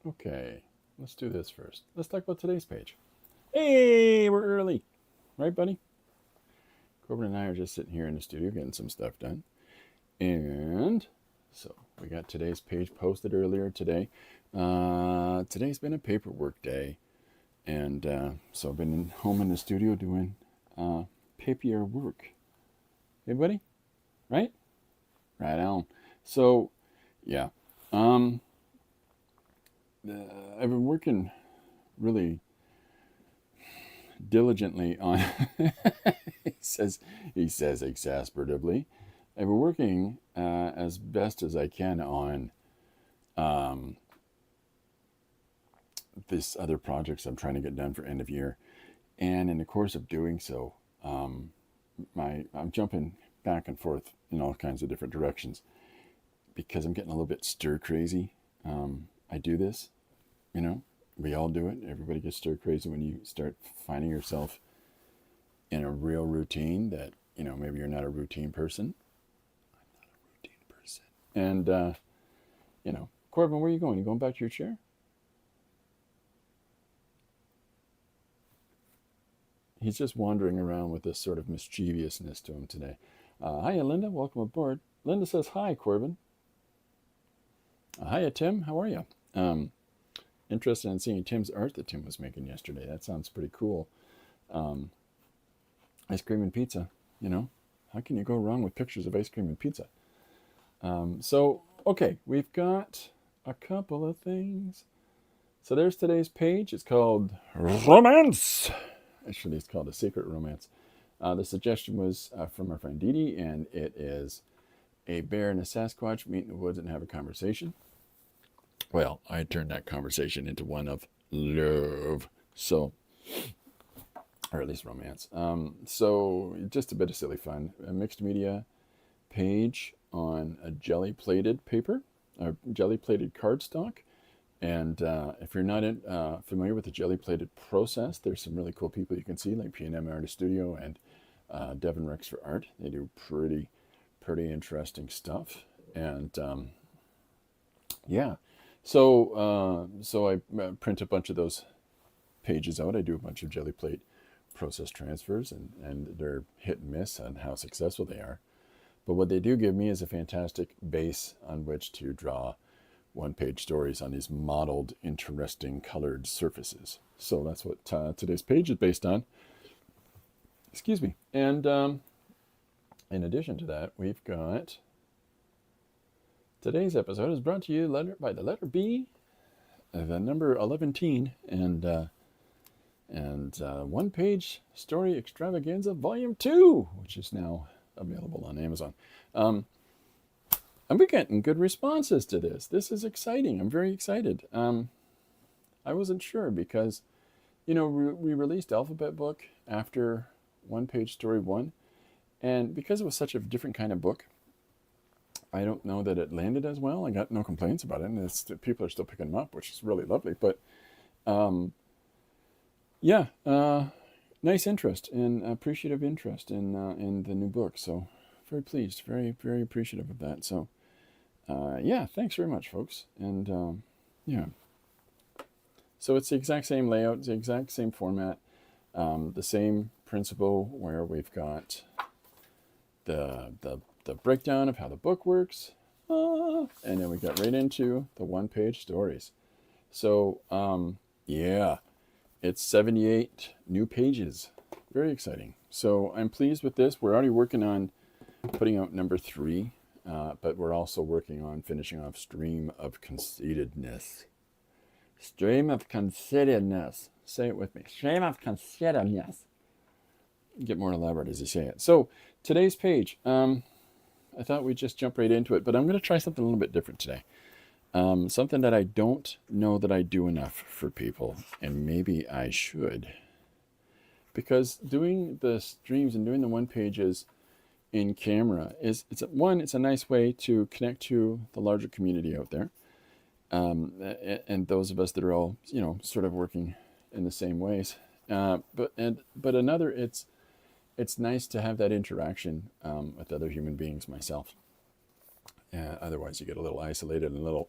Okay, let's do this first. Let's talk about today's page. Hey, we're early. Right, buddy? Corbin and I are just sitting here in the studio getting some stuff done. And so we got today's page posted earlier today. Today's been a paperwork day. And so I've been home in the studio doing papier work. Hey, buddy? Right? Right on. So, yeah. Um, I've been working really diligently on he says exasperatively. I've been working as best as I can on um, this other projects I'm trying to get done for end of year, and in the course of doing so, um, I'm jumping back and forth in all kinds of different directions because I'm getting a little bit stir crazy. I do this, you know, we all do it. Everybody gets stir crazy when you start finding yourself in a real routine that, maybe you're not a routine person. I'm not a routine person. And, Corbin, where are you going? You going back to your chair? He's just wandering around with this sort of mischievousness to him today. Hiya, Linda. Welcome aboard. Linda says, hi, Corbin. Hiya, Tim. How are you? Interested in seeing Tim's art that Tim was making yesterday. That sounds pretty cool. Um, Ice cream and pizza, How can you go wrong with pictures of ice cream and pizza? Okay, we've got a couple of things. So there's today's page. It's called Romance. Actually, it's called A Secret Romance. The suggestion was from our friend Dee Dee, and it is a bear and a Sasquatch meet in the woods and have a conversation. Well, I turned that conversation into one of love. So, or at least romance. So just a bit of silly fun. A mixed media page on a jelly-plated paper, a jelly-plated cardstock. And if you're not familiar with the jelly-plated process, there's some really cool people you can see, like P&M Artist Studio and Devin Rex for Art. They do pretty interesting stuff. And yeah, so I print a bunch of those pages out. I do a bunch of jelly plate process transfers, and they're hit and miss on how successful they are. But what they do give me is a fantastic base on which to draw one-page stories on these modeled, interesting, colored surfaces. So that's what today's page is based on. Excuse me. And in addition to that, we've got today's episode is brought to you by the letter B, the number 11, and one-page story extravaganza volume 2, which is now available on Amazon. And we're getting good responses to this. This is exciting. I'm very excited. I wasn't sure because, we released Alphabet Book after One Page Story 1, and because it was such a different kind of book, I don't know that it landed as well. I got no complaints about it, and people are still picking them up, which is really lovely. But yeah, nice interest and appreciative interest in the new book. So very pleased, very, very appreciative of that. So yeah, thanks very much, folks. And yeah, so it's the exact same layout, it's the exact same format, the same principle where we've got the breakdown of how the book works, and then we got right into the one-page stories. So yeah, it's 78 new pages. Very exciting. So I'm pleased with this. We're already working on putting out number 3, but we're also working on finishing off Stream of Conceitedness. Stream of Conceitedness. Say it with me. Stream of Conceitedness. Get more elaborate as you say it. So today's page, I thought we'd just jump right into it, but I'm going to try something a little bit different today. Something that I don't know that I do enough for people, and maybe I should. Because doing the streams and doing the one pages in camera it's a nice way to connect to the larger community out there, and those of us that are all sort of working in the same ways. But another, it's nice to have that interaction with other human beings myself. Otherwise, you get a little isolated and a little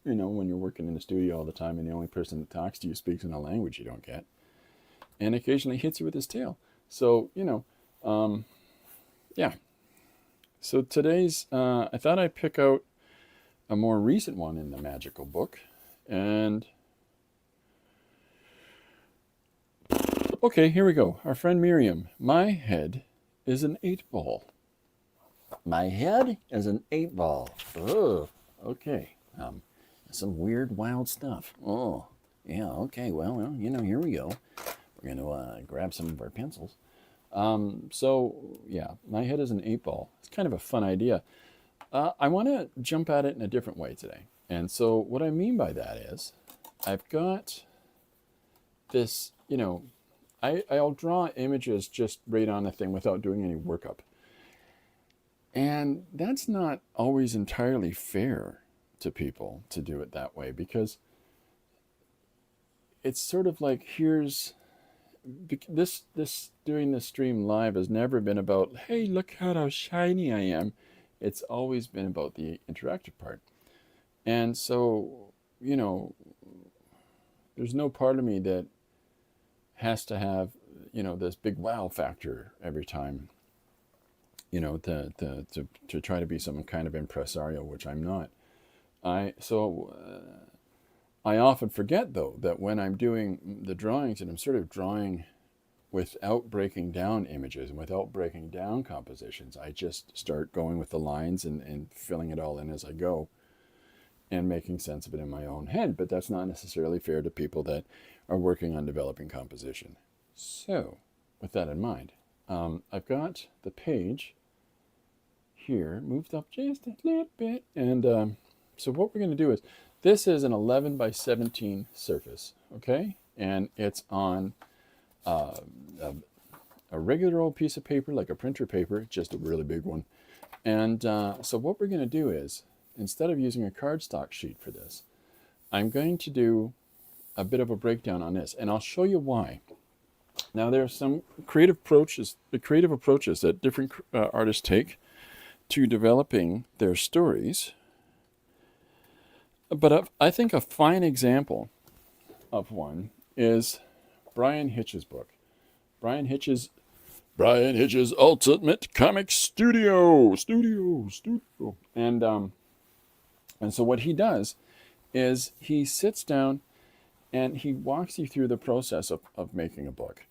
when you're working in the studio all the time and the only person that talks to you speaks in a language you don't get, and occasionally hits you with his tail. So, yeah. So today's, I thought I'd pick out a more recent one in the magical book. And, okay, here we go. Our friend Miriam. My head is an 8-ball. My head is an 8-ball. Oh, okay. Some weird, wild stuff. Oh, yeah, okay. Well, here we go. We're going to grab some of our pencils. So, yeah, my head is an 8-ball. It's kind of a fun idea. I want to jump at it in a different way today. And so what I mean by that is I've got this, I'll draw images just right on the thing without doing any workup. And that's not always entirely fair to people to do it that way, because it's sort of like, this doing this stream live has never been about, hey, look how shiny I am. It's always been about the interactive part. And so, there's no part of me that has to have, this big wow factor every time, to try to be some kind of impresario, which I'm not. I often forget, though, that when I'm doing the drawings and I'm sort of drawing without breaking down images and without breaking down compositions, I just start going with the lines and filling it all in as I go and making sense of it in my own head. But that's not necessarily fair to people that are working on developing composition. So, with that in mind, I've got the page here moved up just a little bit. And so what we're going to do is, this is an 11 by 17 surface, okay? And it's on a regular old piece of paper, like a printer paper, just a really big one. And so what we're going to do is, instead of using a cardstock sheet for this, I'm going to do a bit of a breakdown on this, and I'll show you why. Now, there are some creative approaches that different artists take to developing their stories. But I think a fine example of one is Brian Hitch's book. Brian Hitch's Ultimate Comic Studio. And so what he does is he sits down and he walks you through the process of making a book.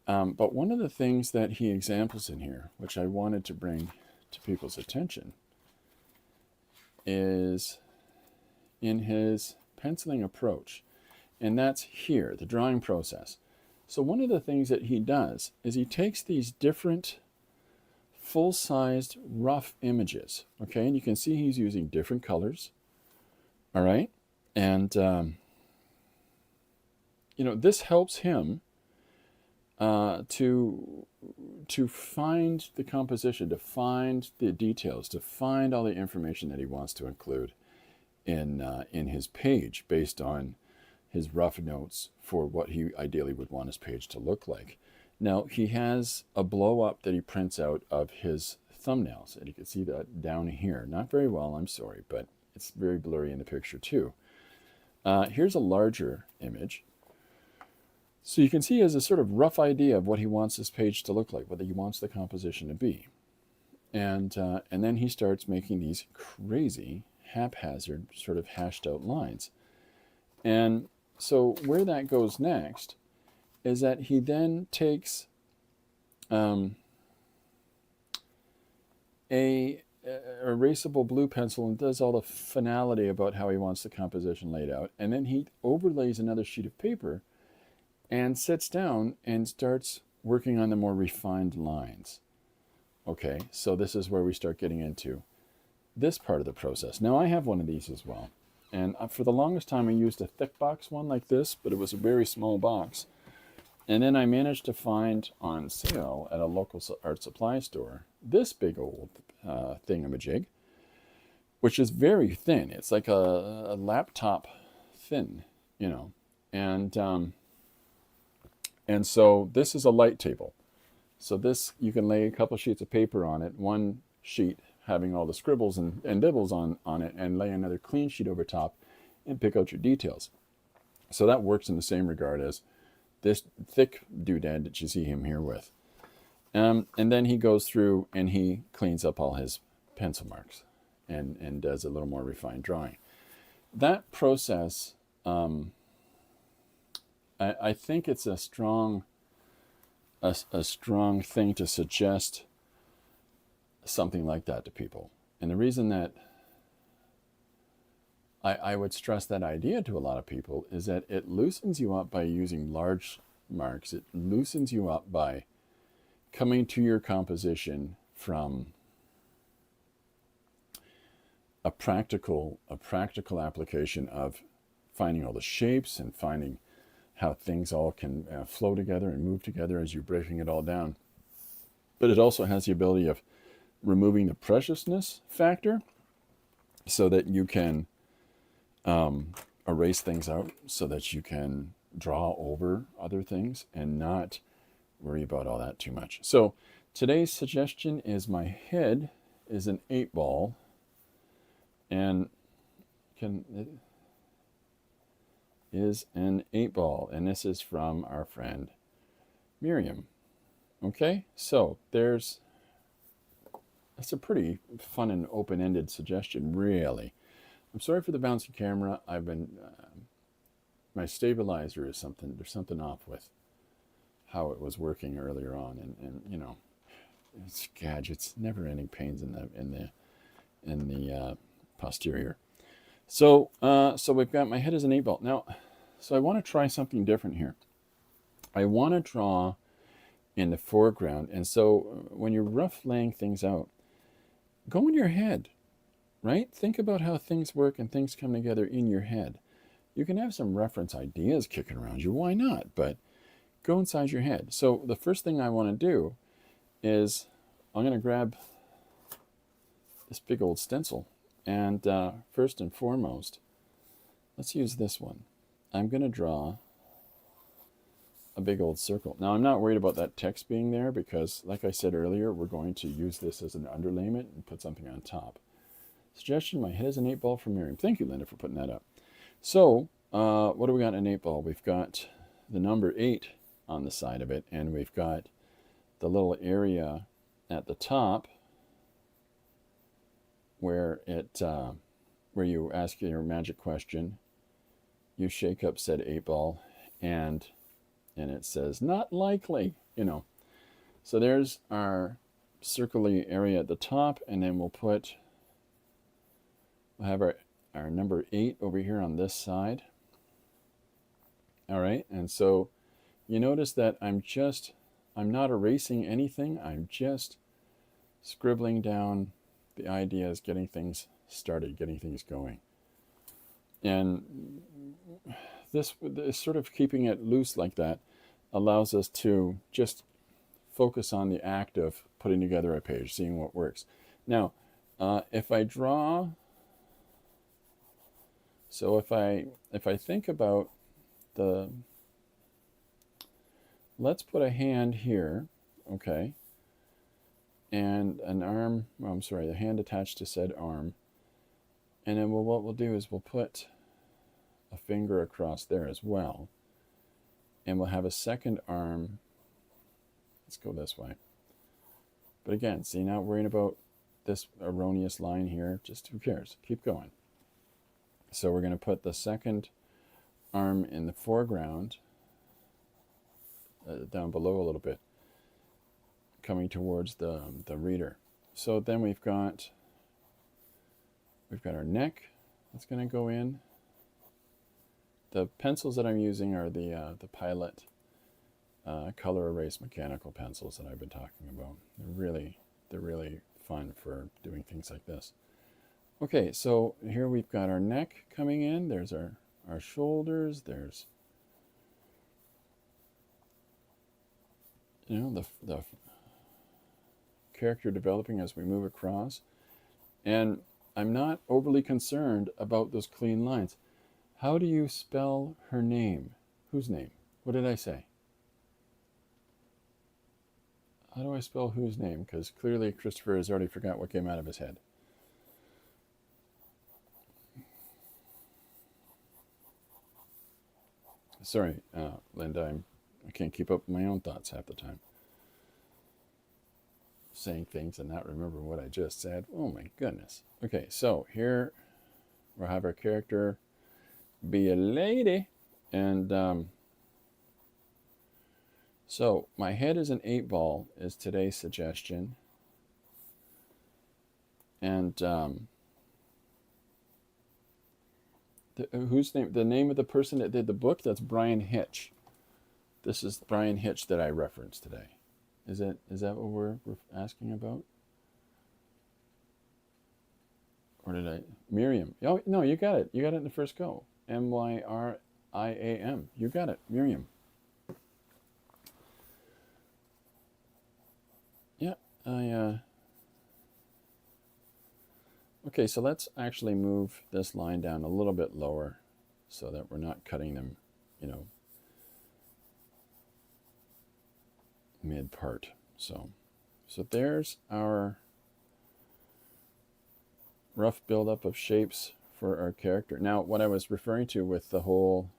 But one of the things that he examples in here, which I wanted to bring to people's attention, is in his penciling approach. And that's here, the drawing process. So one of the things that he does is he takes these different full-sized rough images, okay? And you can see he's using different colors, all right? And, this helps him to find the composition, to find the details, to find all the information that he wants to include in his page based on his rough notes for what he ideally would want his page to look like. Now, he has a blow up that he prints out of his thumbnails, and you can see that down here. Not very well, I'm sorry, but it's very blurry in the picture too. Here's a larger image. So you can see he has a sort of rough idea of what he wants this page to look like, what he wants the composition to be. And then he starts making these crazy, haphazard, sort of hashed out lines. And so where that goes next is that he then takes a erasable blue pencil and does all the finality about how he wants the composition laid out. And then he overlays another sheet of paper and sits down and starts working on the more refined lines. Okay, so this is where we start getting into this part of the process. Now, I have one of these as well. And for the longest time, I used a thick box one like this, but it was a very small box. And then I managed to find on sale at a local art supply store this big old thingamajig, which is very thin. It's like a laptop thin, And so this is a light table. So this, you can lay a couple sheets of paper on it, one sheet having all the scribbles and dibbles on it, and lay another clean sheet over top, and pick out your details. So that works in the same regard as this thick doodad that you see him here with. And then he goes through and he cleans up all his pencil marks and does a little more refined drawing. That process, I think it's a strong thing to suggest something like that to people. And the reason that I would stress that idea to a lot of people is that it loosens you up by using large marks. It loosens you up by coming to your composition from a practical application of finding all the shapes and finding how things all can flow together and move together as you're breaking it all down. But it also has the ability of removing the preciousness factor so that you can erase things out, so that you can draw over other things and not worry about all that too much. So today's suggestion is my head is an 8-ball, and is an 8-ball, and this is from our friend Miriam. Okay, so that's a pretty fun and open-ended suggestion, really. I'm sorry for the bouncy camera. I've been my stabilizer is there's something off with how it was working earlier on, and you know, it's gadgets, never-ending pains in the posterior. So we've got my head as an 8-ball now. So I want to try something different here. I want to draw in the foreground, and so when you're rough laying things out, go in your head, right? Think about how things work and things come together in your head. You can have some reference ideas kicking around you, why not? But go inside your head. So the first thing I want to do is I'm going to grab this big old stencil, and first and foremost, let's use this one. I'm going to draw a big old circle. Now, I'm not worried about that text being there because, like I said earlier, we're going to use this as an underlayment and put something on top. Suggestion, my head is an 8-ball from Miriam. Thank you, Linda, for putting that up. So, what do we got in an 8-ball? We've got the number 8 on the side of it, and we've got the little area at the top where you ask your magic question. You shake up said 8-ball, and it says not likely, you know. So there's our circly area at the top, and then we'll have our number 8 over here on this side. All right, and so you notice that I'm not erasing anything. I'm just scribbling down the ideas, getting things started, getting things going. And this sort of keeping it loose like that allows us to just focus on the act of putting together a page, seeing what works. Now, if I draw, so if I think about let's put a hand here, okay, and an arm, well, I'm sorry, the hand attached to said arm, and then what we'll do is we'll put a finger across there as well, and we'll have a second arm. Let's go this way. But again, see, not worrying about this erroneous line here, just who cares, keep going. So we're going to put the second arm in the foreground, down below a little bit, coming towards the reader. So then we've got our neck that's going to go in. The pencils that I'm using are the Pilot color erase mechanical pencils that I've been talking about. They're really fun for doing things like this. Okay, so here we've got our neck coming in. There's our shoulders. There's, you know, the character developing as we move across. And I'm not overly concerned about those clean lines. How do you spell her name? Whose name? What did I say? How do I spell whose name? Because clearly Christopher has already forgot what came out of his head. Sorry, Linda, I can't keep up with my own thoughts half the time. Saying things and not remembering what I just said. Oh my goodness. Okay, so here we'll have our character be a lady. And so my head is an 8-ball is today's suggestion. And whose name? The name of the person that did the book? That's Brian Hitch. This is Brian Hitch that I referenced today. Is that what we're asking about? Or did I? Miriam. Oh, no, you got it. You got it in the first go. Myriam. You got it. Miriam. Yeah, okay, so let's actually move this line down a little bit lower so that we're not cutting them, mid part. So there's our rough buildup of shapes for our character. Now, what I was referring to with the whole,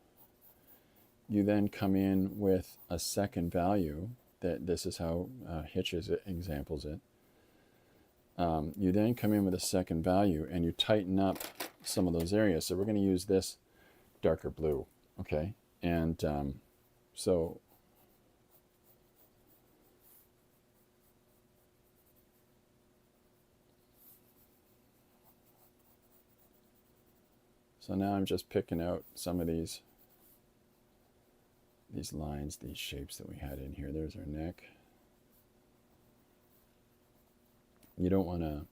you then come in with a second value, that this is how Hitch's examples it. You then come in with a second value and you tighten up some of those areas. So we're going to use this darker blue, okay? And so now I'm just picking out some of these lines, these shapes that we had in here. There's our neck. You don't want to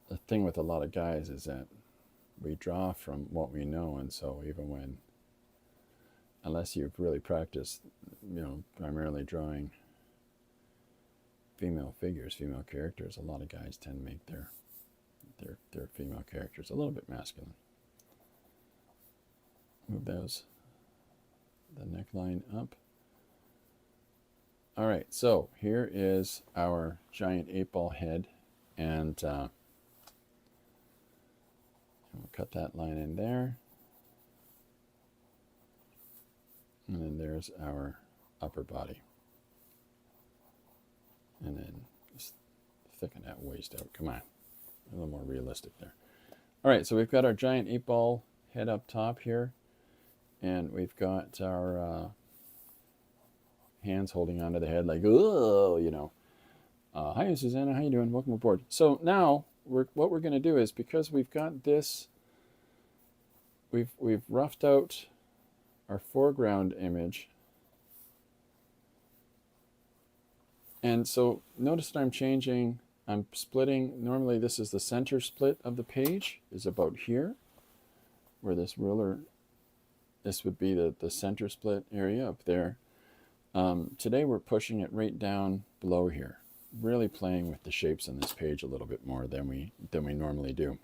the thing with a lot of guys is that we draw from what we know, and so even when, unless you've really practiced, primarily drawing female figures, female characters, a lot of guys tend to make their female characters a little bit masculine. Move the neckline up. All right, so here is our giant 8-ball head, and we'll cut that line in there. And then there's our upper body. And then just thicken that waist out. Come on, a little more realistic there. All right, so we've got our giant 8-ball head up top here, and we've got our hands holding onto the head like, oh, hi, Susanna, how you doing? Welcome aboard. So now what we're going to do is, because we've got this, we've roughed out our foreground image. And so notice that I'm splitting. Normally this is the center split of the page, is about here, where this ruler, this would be the center split area up there. Today we're pushing it right down below here, really playing with the shapes on this page a little bit more than we normally do.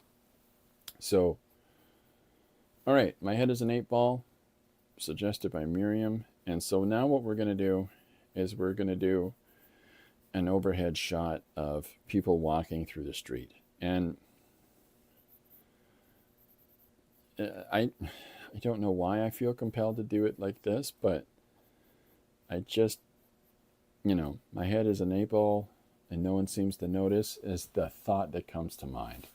So, all right, my head is an 8-ball, suggested by Miriam. And so now what we're going to do is we're going to do an overhead shot of people walking through the street. And I don't know why I feel compelled to do it like this, but I just, my head is an 8-ball and no one seems to notice, is the thought that comes to mind.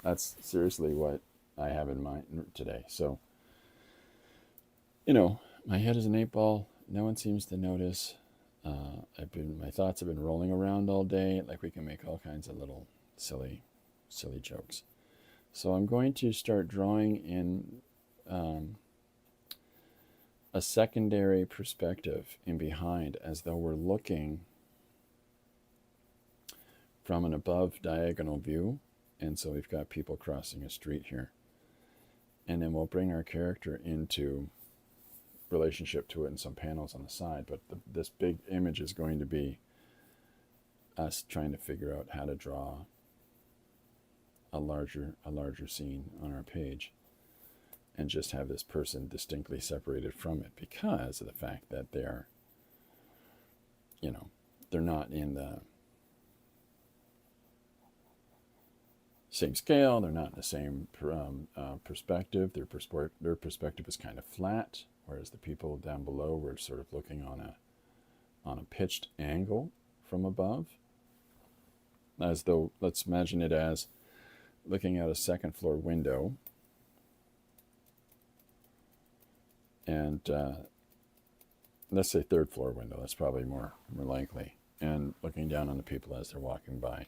That's seriously what I have in mind today. So, my head is an 8-ball. No one seems to notice. My thoughts have been rolling around all day. Like, we can make all kinds of little silly jokes. So I'm going to start drawing in a secondary perspective in behind, as though we're looking from an above diagonal view. And so we've got people crossing a street here. And then we'll bring our character into relationship to it in some panels on the side. But this big image is going to be us trying to figure out how to draw a larger scene on our page, and just have this person distinctly separated from it because of the fact that they're not in the same scale. They're not in the same perspective. Their perspective is kind of flat, whereas the people down below were sort of looking on a pitched angle from above, as though, let's imagine it as looking out a second floor window, and let's say third floor window. That's probably more likely, and looking down on the people as they're walking by.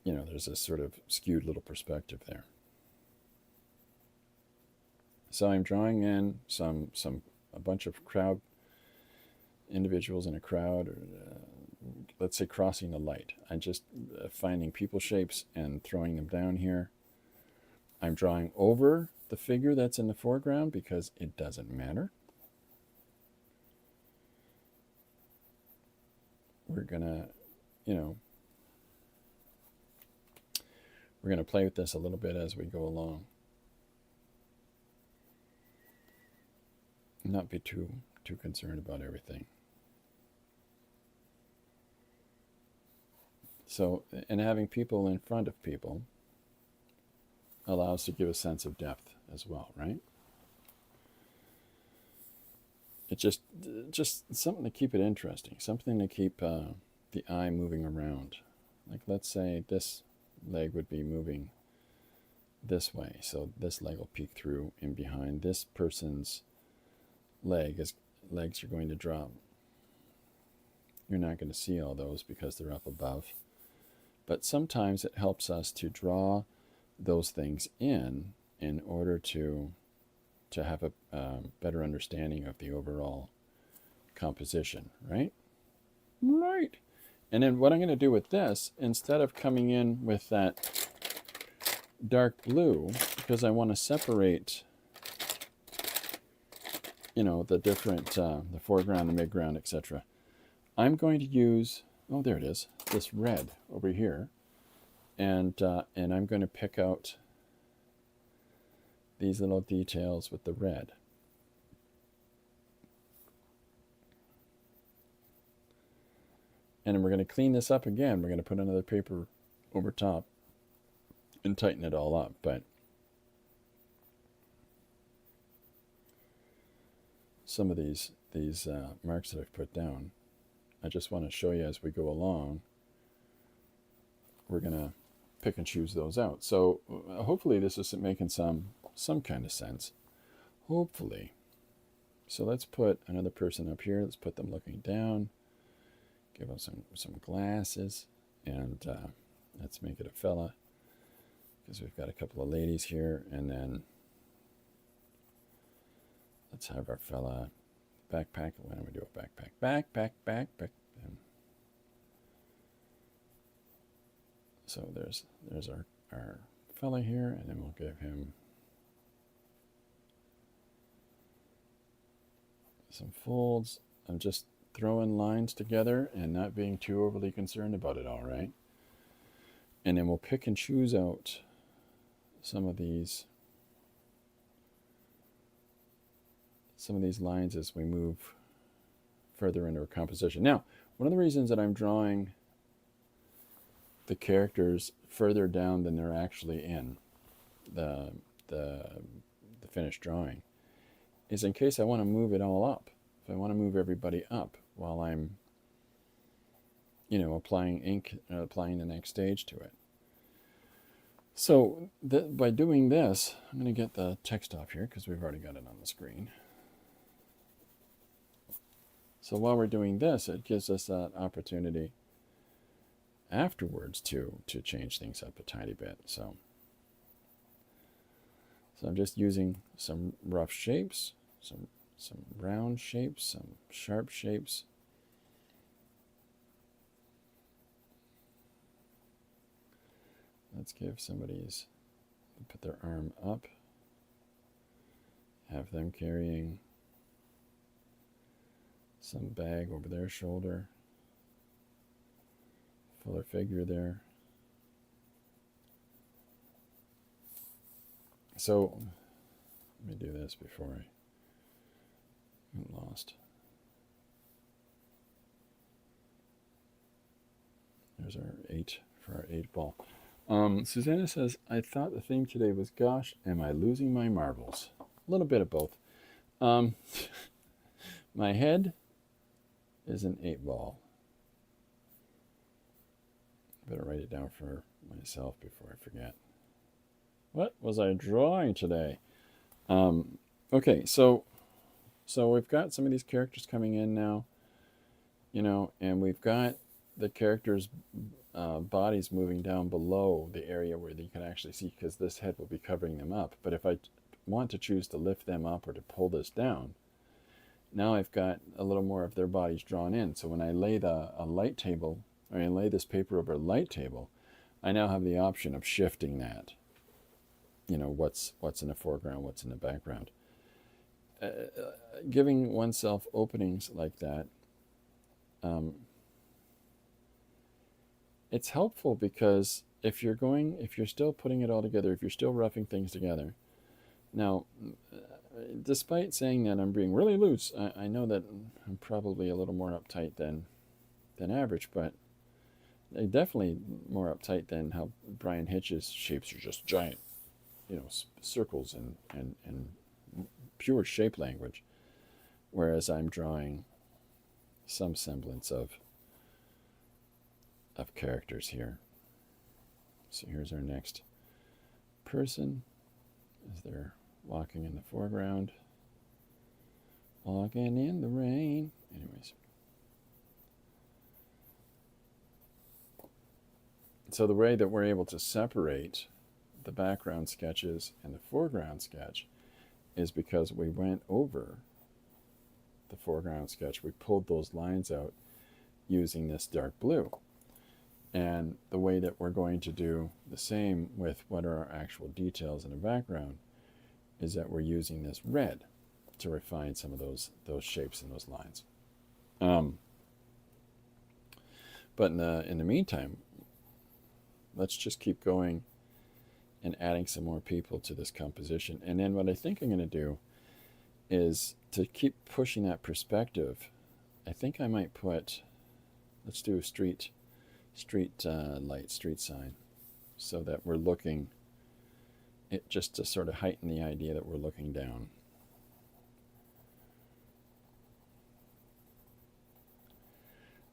There's this sort of skewed little perspective there. So I'm drawing in a bunch of crowd individuals in a crowd, or let's say crossing the light. I'm just finding people shapes and throwing them down here. I'm drawing over the figure that's in the foreground because it doesn't matter. We're gonna, we're gonna play with this a little bit as we go along. Not be too concerned about everything. So, and having people in front of people allows to give a sense of depth as well, right? It's just something to keep it interesting, something to keep the eye moving around. Like, let's say this leg would be moving this way, so this leg will peek through in behind. This person's legs are going to drop. You're not going to see all those because they're up above. But sometimes it helps us to draw those things in order to have a better understanding of the overall composition, right? Right. And then what I'm going to do with this, instead of coming in with that dark blue, because I want to separate, the different, the foreground, the midground, etc. I'm going to use, oh, there it is, this red over here, and I'm going to pick out these little details with the red. And then we're going to clean this up again. We're going to put another paper over top and tighten it all up. But some of these marks that I've put down, I just want to show you as we go along. We're going to pick and choose those out. So hopefully this is making some kind of sense. Hopefully. So let's put another person up here. Let's put them looking down. Give them some glasses, and let's make it a fella, because we've got a couple of ladies here. And then let's have our fella backpack. Why don't we do a backpack? Backpack. So there's our fella here, and then we'll give him some folds. I'm just throwing lines together and not being too overly concerned about it all, right? And then we'll pick and choose out some of these lines as we move further into our composition. Now, one of the reasons that I'm drawing the characters further down than they're actually in the finished drawing is in case I want to move it all up. If I want to move everybody up while I'm, applying ink, applying the next stage to it. So by doing this, I'm going to get the text off here because we've already got it on the screen. So while we're doing this, it gives us that opportunity afterwards to change things up a tiny bit. So I'm just using some rough shapes, some round shapes, some sharp shapes. Let's give somebody's, put their arm up, have them carrying some bag over their shoulder, fuller figure there. So let me do this before I get lost. There's our 8 for our 8 ball. Susanna says, I thought the theme today was, gosh, am I losing my marbles? A little bit of both. Um, my head is an 8 ball. Better write it down for myself before I forget. What was I drawing today? Okay, so we've got some of these characters coming in now, and we've got the characters' bodies moving down below the area where you can actually see, because this head will be covering them up. But if I want to choose to lift them up or to pull this down, now I've got a little more of their bodies drawn in. So when I lay a light table, or I lay this paper over a light table, I now have the option of shifting that. What's in the foreground, what's in the background. Giving oneself openings like that, it's helpful, because if you're still putting it all together, if you're still roughing things together, now, despite saying that I'm being really loose, I know that I'm probably a little more uptight than average, but definitely more uptight than how Brian Hitch's shapes are just giant, circles and pure shape language, whereas I'm drawing some semblance of characters here. So here's our next person as they're walking in the foreground, walking in the rain. Anyways, so the way that we're able to separate the background sketches and the foreground sketch is because we went over the foreground sketch. We pulled those lines out using this dark blue. And the way that we're going to do the same with what are our actual details in the background is that we're using this red to refine some of those shapes and those lines. But in the meantime, let's just keep going and adding some more people to this composition. And then what I think I'm going to do is to keep pushing that perspective. I think I might let's do a street light, street sign, so that we're looking, it just to sort of heighten the idea that we're looking down.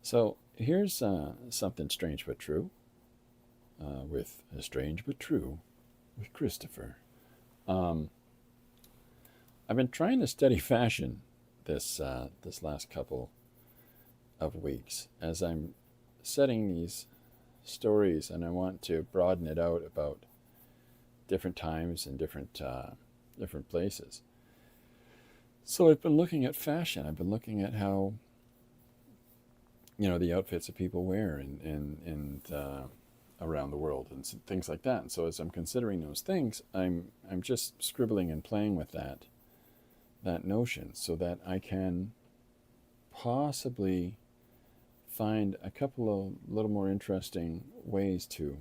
So here's something strange but true, with Strange but True with Christopher. I've been trying to study fashion this last couple of weeks as I'm setting these stories, and I want to broaden it out about different times and different places. So I've been looking at fashion. I've been looking at how the outfits that people wear and around the world and things like that. And so as I'm considering those things, I'm just scribbling and playing with that notion, so that I can possibly find a couple of little more interesting ways to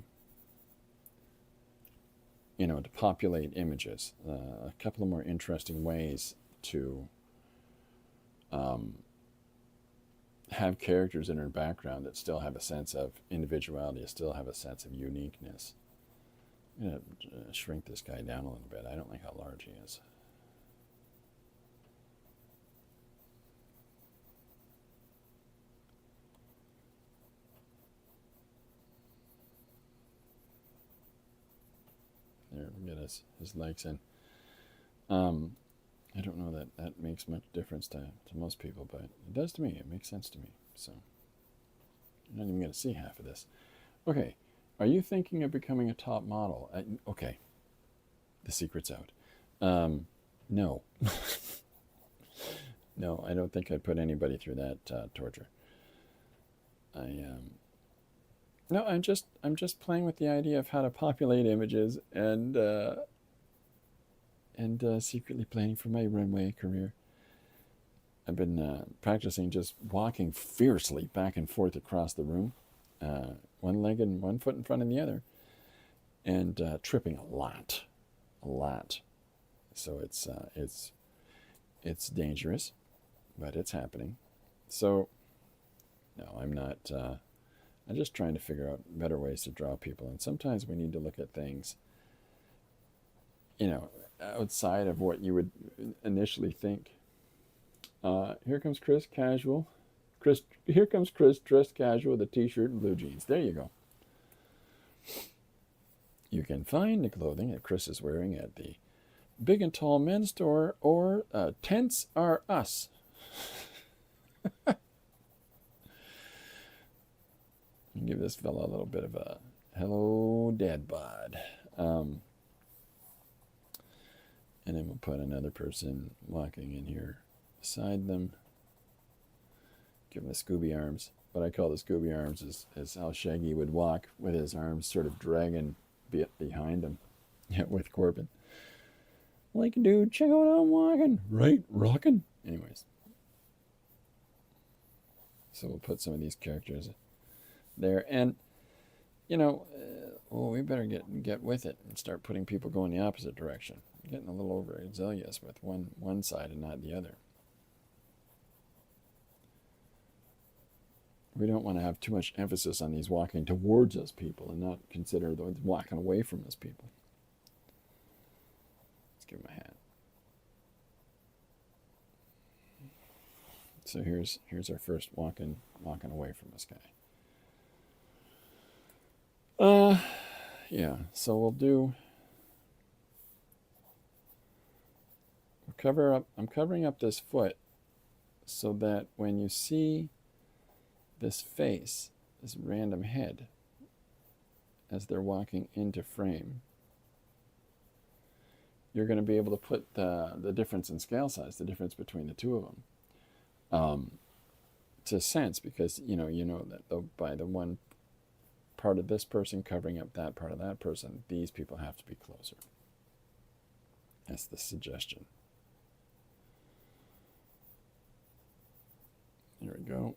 populate images, a couple of more interesting ways to have characters in our background that still have a sense of individuality, still have a sense of uniqueness. I'm going to shrink this guy down a little bit. I don't like how large he is. There, we get his legs in. I don't know that makes much difference to most people, but it does to me. It makes sense to me. So you're not even going to see half of this. Okay, are you thinking of becoming a top model? Okay, the secret's out. No. No, I don't think I'd put anybody through that torture. No, I'm just playing with the idea of how to populate images and secretly planning for my runway career. I've been practicing just walking fiercely back and forth across the room, one leg and one foot in front of the other, and tripping a lot. So it's dangerous, but it's happening. So no, I'm not I'm just trying to figure out better ways to draw people. And sometimes we need to look at things, outside of what you would initially think. Here comes Chris, casual. Here comes Chris, dressed casual with a t-shirt and blue jeans. There you go. You can find the clothing that Chris is wearing at the Big and Tall Men's Store or Tents Are Us. Give this fella a little bit of a hello, dad bod. And then we'll put another person walking in here beside them. Give him the Scooby arms. What I call the Scooby arms is how Shaggy would walk with his arms sort of dragging behind him. Yeah, with Corbin. Like, dude, check out how I'm walking. Right, rocking. Anyways. So we'll put some of these characters there. And, we better get with it and start putting people going the opposite direction. I'm getting a little overzealous with one side and not the other. We don't want to have too much emphasis on these walking towards us people and not consider the walking away from us people. Let's give him a hat. So here's our first walking away from this guy. Yeah, so I'm covering up this foot so that when you see this face, this random head, as they're walking into frame, you're going to be able to put the difference in scale size, the difference between the two of them, to sense, because you know that by the one part of this person covering up that part of that person, these people have to be closer. That's the suggestion. There we go.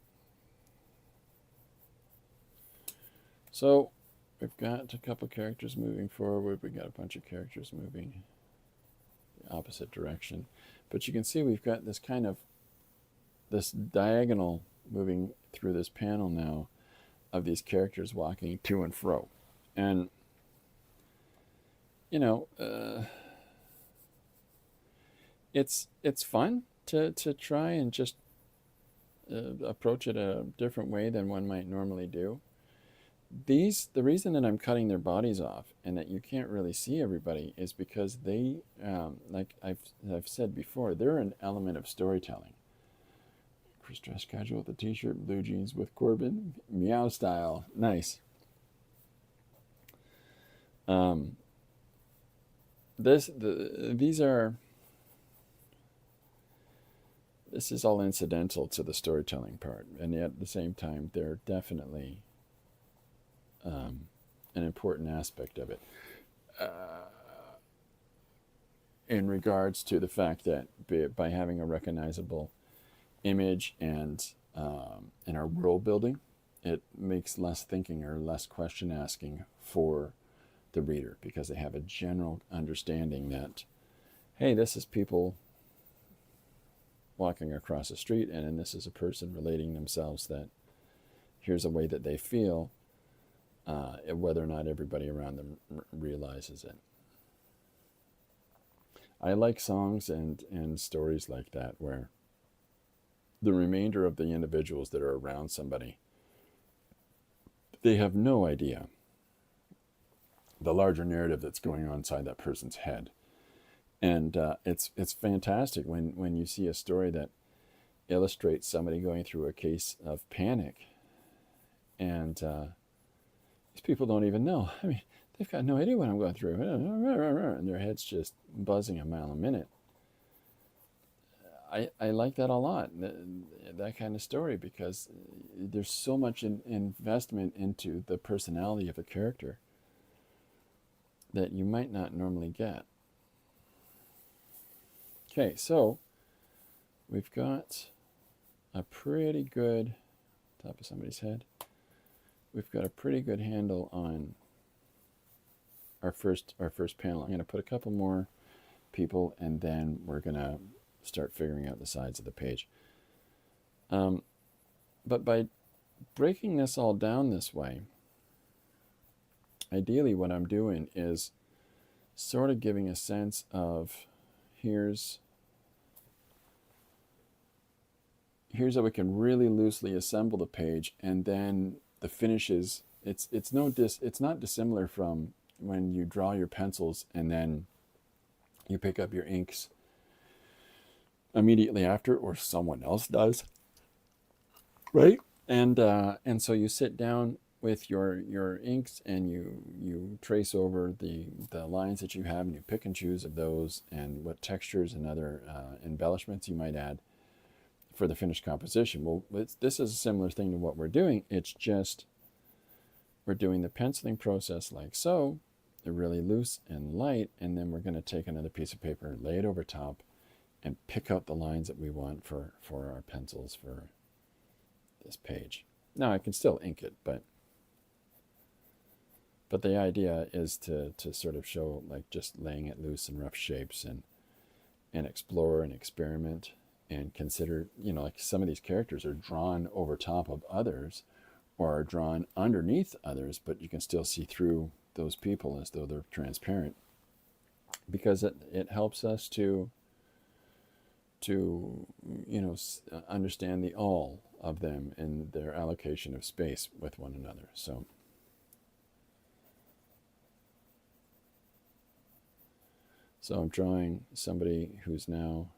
So we've got a couple characters moving forward. We've got a bunch of characters moving the opposite direction. But you can see we've got this diagonal moving through this panel now of these characters walking to and fro. And, it's fun to try and just approach it a different way than one might normally do. The reason that I'm cutting their bodies off and that you can't really see everybody is because they, like I've said before, they're an element of storytelling. Chris dress casual with a t-shirt, blue jeans with Corbin, meow style, nice. This is all incidental to the storytelling part, and yet at the same time they're definitely an important aspect of it, in regards to the fact that by having a recognizable image and in our world building, it makes less thinking or less question asking for the reader, because they have a general understanding that, hey, this is people walking across the street, and this is a person relating themselves, that here's a way that they feel, whether or not everybody around them realizes it. I like songs and stories like that, where the remainder of the individuals that are around somebody, they have no idea the larger narrative that's going on inside that person's head. And it's fantastic when you see a story that illustrates somebody going through a case of panic, and these people don't even know. I mean, they've got no idea what I'm going through, and their head's just buzzing a mile a minute. I like that a lot, that kind of story, because there's so much investment into the personality of a character that you might not normally get. Okay, so we've got a pretty good, top of somebody's head, we've got a pretty good handle on our first panel. I'm going to put a couple more people, and then we're going to start figuring out the sides of the page. But by breaking this all down this way, ideally what I'm doing is sort of giving a sense of here's how we can really loosely assemble the page, and then the finishes. It's not dissimilar from when you draw your pencils and then you pick up your inks immediately after, or someone else does, right? And so you sit down with your inks and you trace over the lines that you have, and you pick and choose of those and what textures and other embellishments you might add for the finished composition. Well, this is a similar thing to what we're doing. It's just we're doing the penciling process like so. They're really loose and light, and then we're going to take another piece of paper, lay it over top, and pick out the lines that we want for our pencils for this page. Now I can still ink it, but the idea is to sort of show like just laying it loose in rough shapes and explore and experiment and consider, like some of these characters are drawn over top of others or are drawn underneath others, but you can still see through those people as though they're transparent, because it helps us to understand the all of them and their allocation of space with one another. So I'm drawing somebody who's now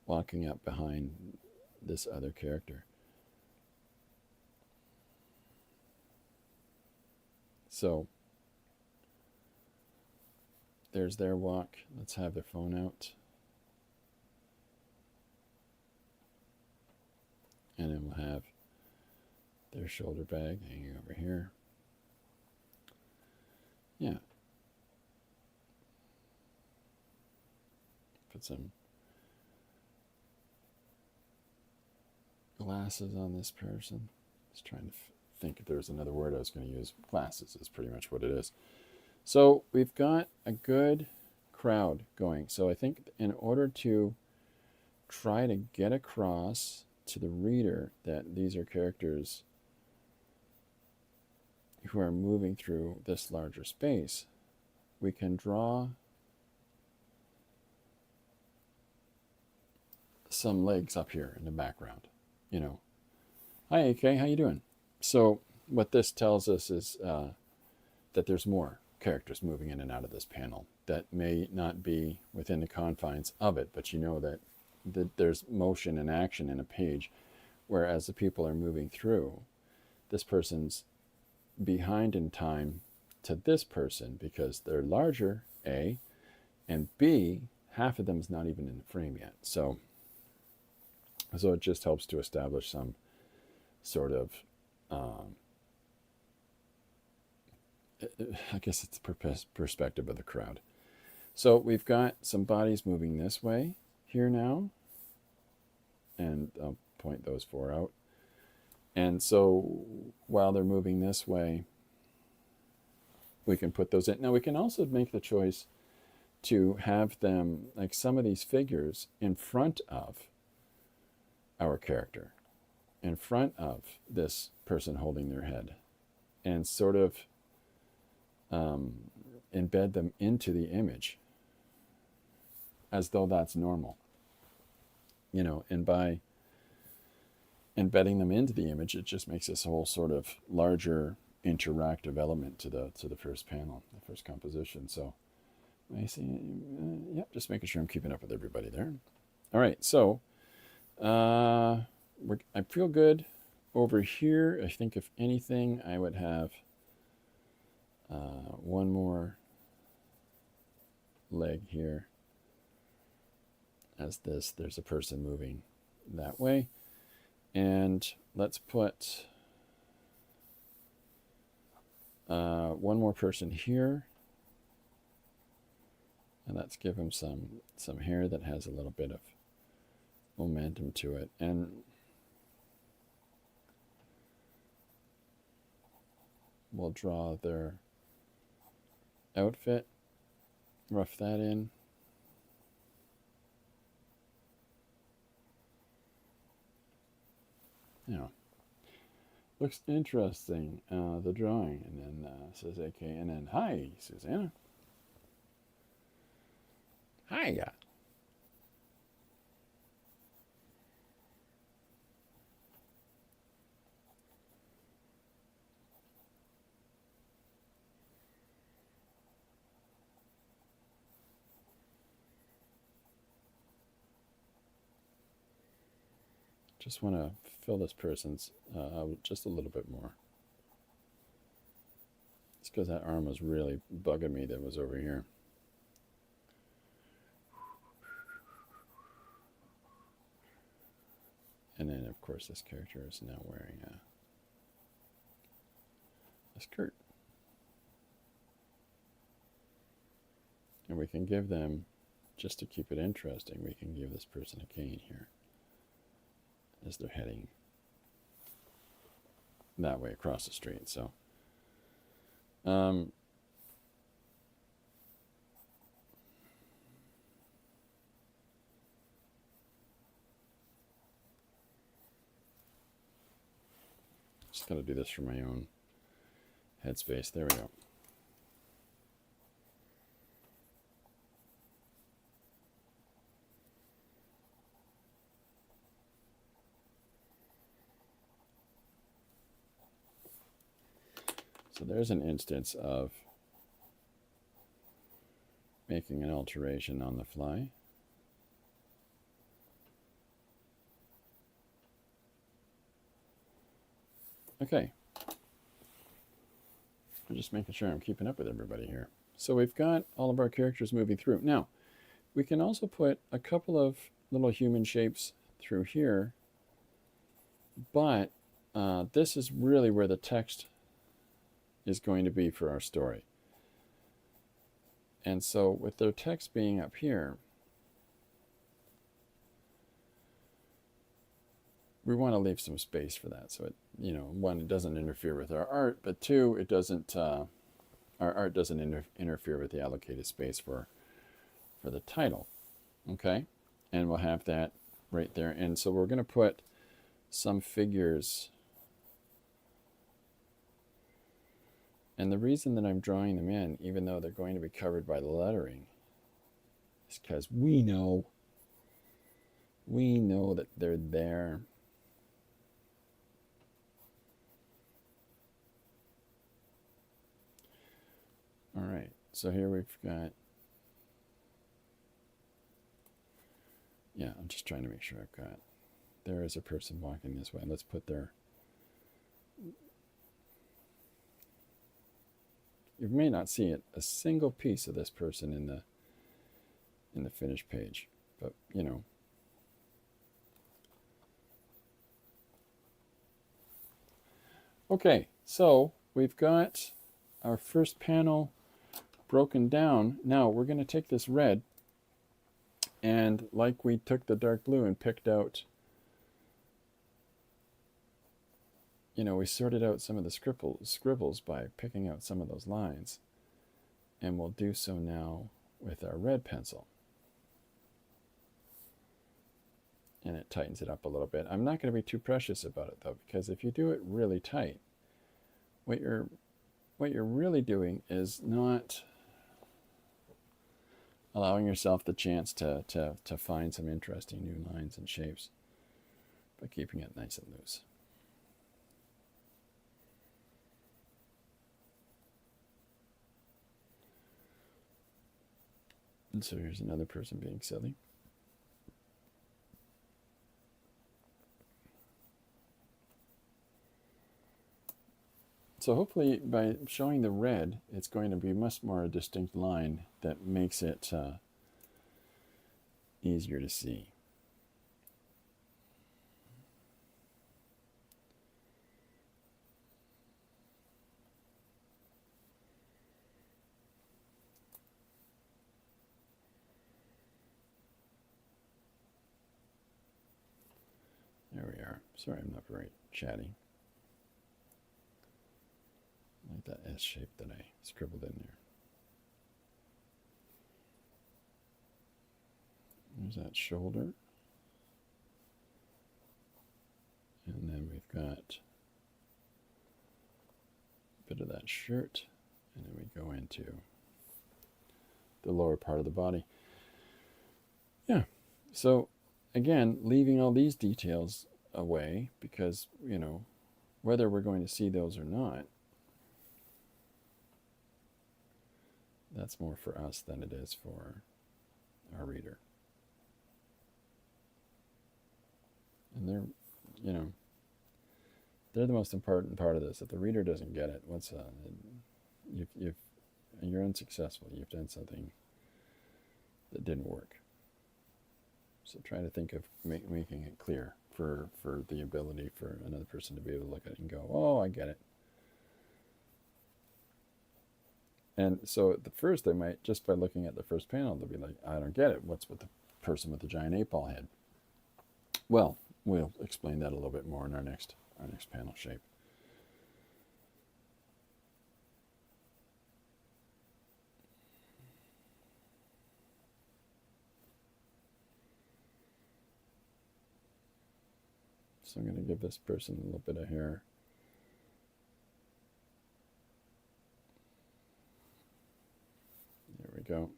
walking up behind this other character. So there's their walk. Let's have their phone out. And then we'll have their shoulder bag hanging over here. Yeah. Put some glasses on this person. Just trying to think if there's another word I was going to use. Glasses is pretty much what it is. So we've got a good crowd going. So I think in order to try to get across to the reader that these are characters who are moving through this larger space, we can draw some legs up here in the background. Hi AK, how you doing? So what this tells us is that there's more characters moving in and out of this panel that may not be within the confines of it, but that there's motion and action in a page, whereas the people are moving through. This person's behind in time to this person because they're larger, A, and B, half of them is not even in the frame yet. So it just helps to establish some sort of, I guess it's the perspective of the crowd. So we've got some bodies moving this way here now, and I'll point those four out. And so while they're moving this way, we can put those in. Now we can also make the choice to have them, like some of these figures, in front of our character, in front of this person holding their head, and sort of embed them into the image as though that's normal. And by embedding them into the image, it just makes this whole sort of larger interactive element to the first panel, the first composition. So I see, yep, just making sure I'm keeping up with everybody there. All right, so I feel good over here. I think if anything, I would have one more leg here. As there's a person moving that way. And let's put one more person here. And let's give him some hair that has a little bit of momentum to it. And we'll draw their outfit, rough that in. Looks interesting, the drawing. And then says AK. And then, hi, Susanna. Hiya. Just want to fill this person's just a little bit more. It's because that arm was really bugging me that was over here. And then, of course, this character is now wearing a skirt. And we can give them, just to keep it interesting, we can give this person a cane here as they're heading that way across the street. So, just got to do this for my own headspace. There we go. So there's an instance of making an alteration on the fly. Okay. I'm just making sure I'm keeping up with everybody here. So we've got all of our characters moving through. Now, we can also put a couple of little human shapes through here, but this is really where the text is going to be for our story. And so with their text being up here, we want to leave some space for that. So it, one, it doesn't interfere with our art, but two, it doesn't, our art doesn't interfere with the allocated space for the title. Okay. And we'll have that right there. And so we're going to put some figures. And the reason that I'm drawing them in, even though they're going to be covered by the lettering, is because we know that they're there. All right, so here we've got, I'm just trying to make sure I've got, there is a person walking this way. Let's put their, you may not see it, a single piece of this person in the finished page, but Okay, so we've got our first panel broken down. Now we're going to take this red, and like we took the dark blue and picked out, we sorted out some of the scribbles by picking out some of those lines, and we'll do so now with our red pencil. And it tightens it up a little bit. I'm not going to be too precious about it though, because if you do it really tight, what you're really doing is not allowing yourself the chance to find some interesting new lines and shapes by keeping it nice and loose. And so here's another person being silly. So hopefully by showing the red, it's going to be much more a distinct line that makes it easier to see. There we are. Sorry, I'm not very chatty. Like that S shape that I scribbled in there. There's that shoulder. And then we've got instead of that shirt. And then we go into the lower part of the body. Yeah. So again, leaving all these details away because, whether we're going to see those or not, that's more for us than it is for our reader. And they're the most important part of this. If the reader doesn't get it, you're unsuccessful. You've done something that didn't work. So try to think of making it clear for the ability for another person to be able to look at it and go, oh, I get it. And so at the first, they might, just by looking at the first panel, they'll be like, I don't get it. What's with the person with the giant 8-ball head? Well, we'll explain that a little bit more in our next panel shape. So I'm going to give this person a little bit of hair. There we go.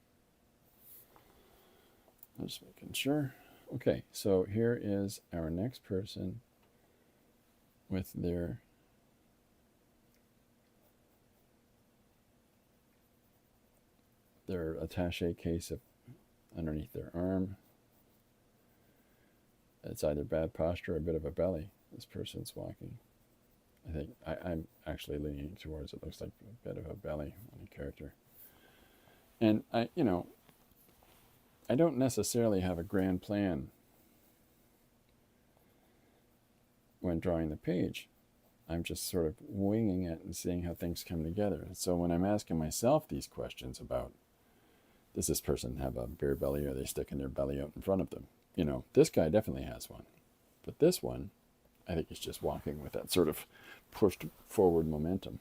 I'm just making sure. Okay, so here is our next person with their attaché case underneath their arm. It's either bad posture or a bit of a belly. This person's walking. I think I'm actually leaning towards it looks like a bit of a belly on a character. And I don't necessarily have a grand plan when drawing the page. I'm just sort of winging it and seeing how things come together. So when I'm asking myself these questions about, does this person have a beer belly, or are they sticking their belly out in front of them? This guy definitely has one. But this one, I think he's just walking with that sort of pushed forward momentum.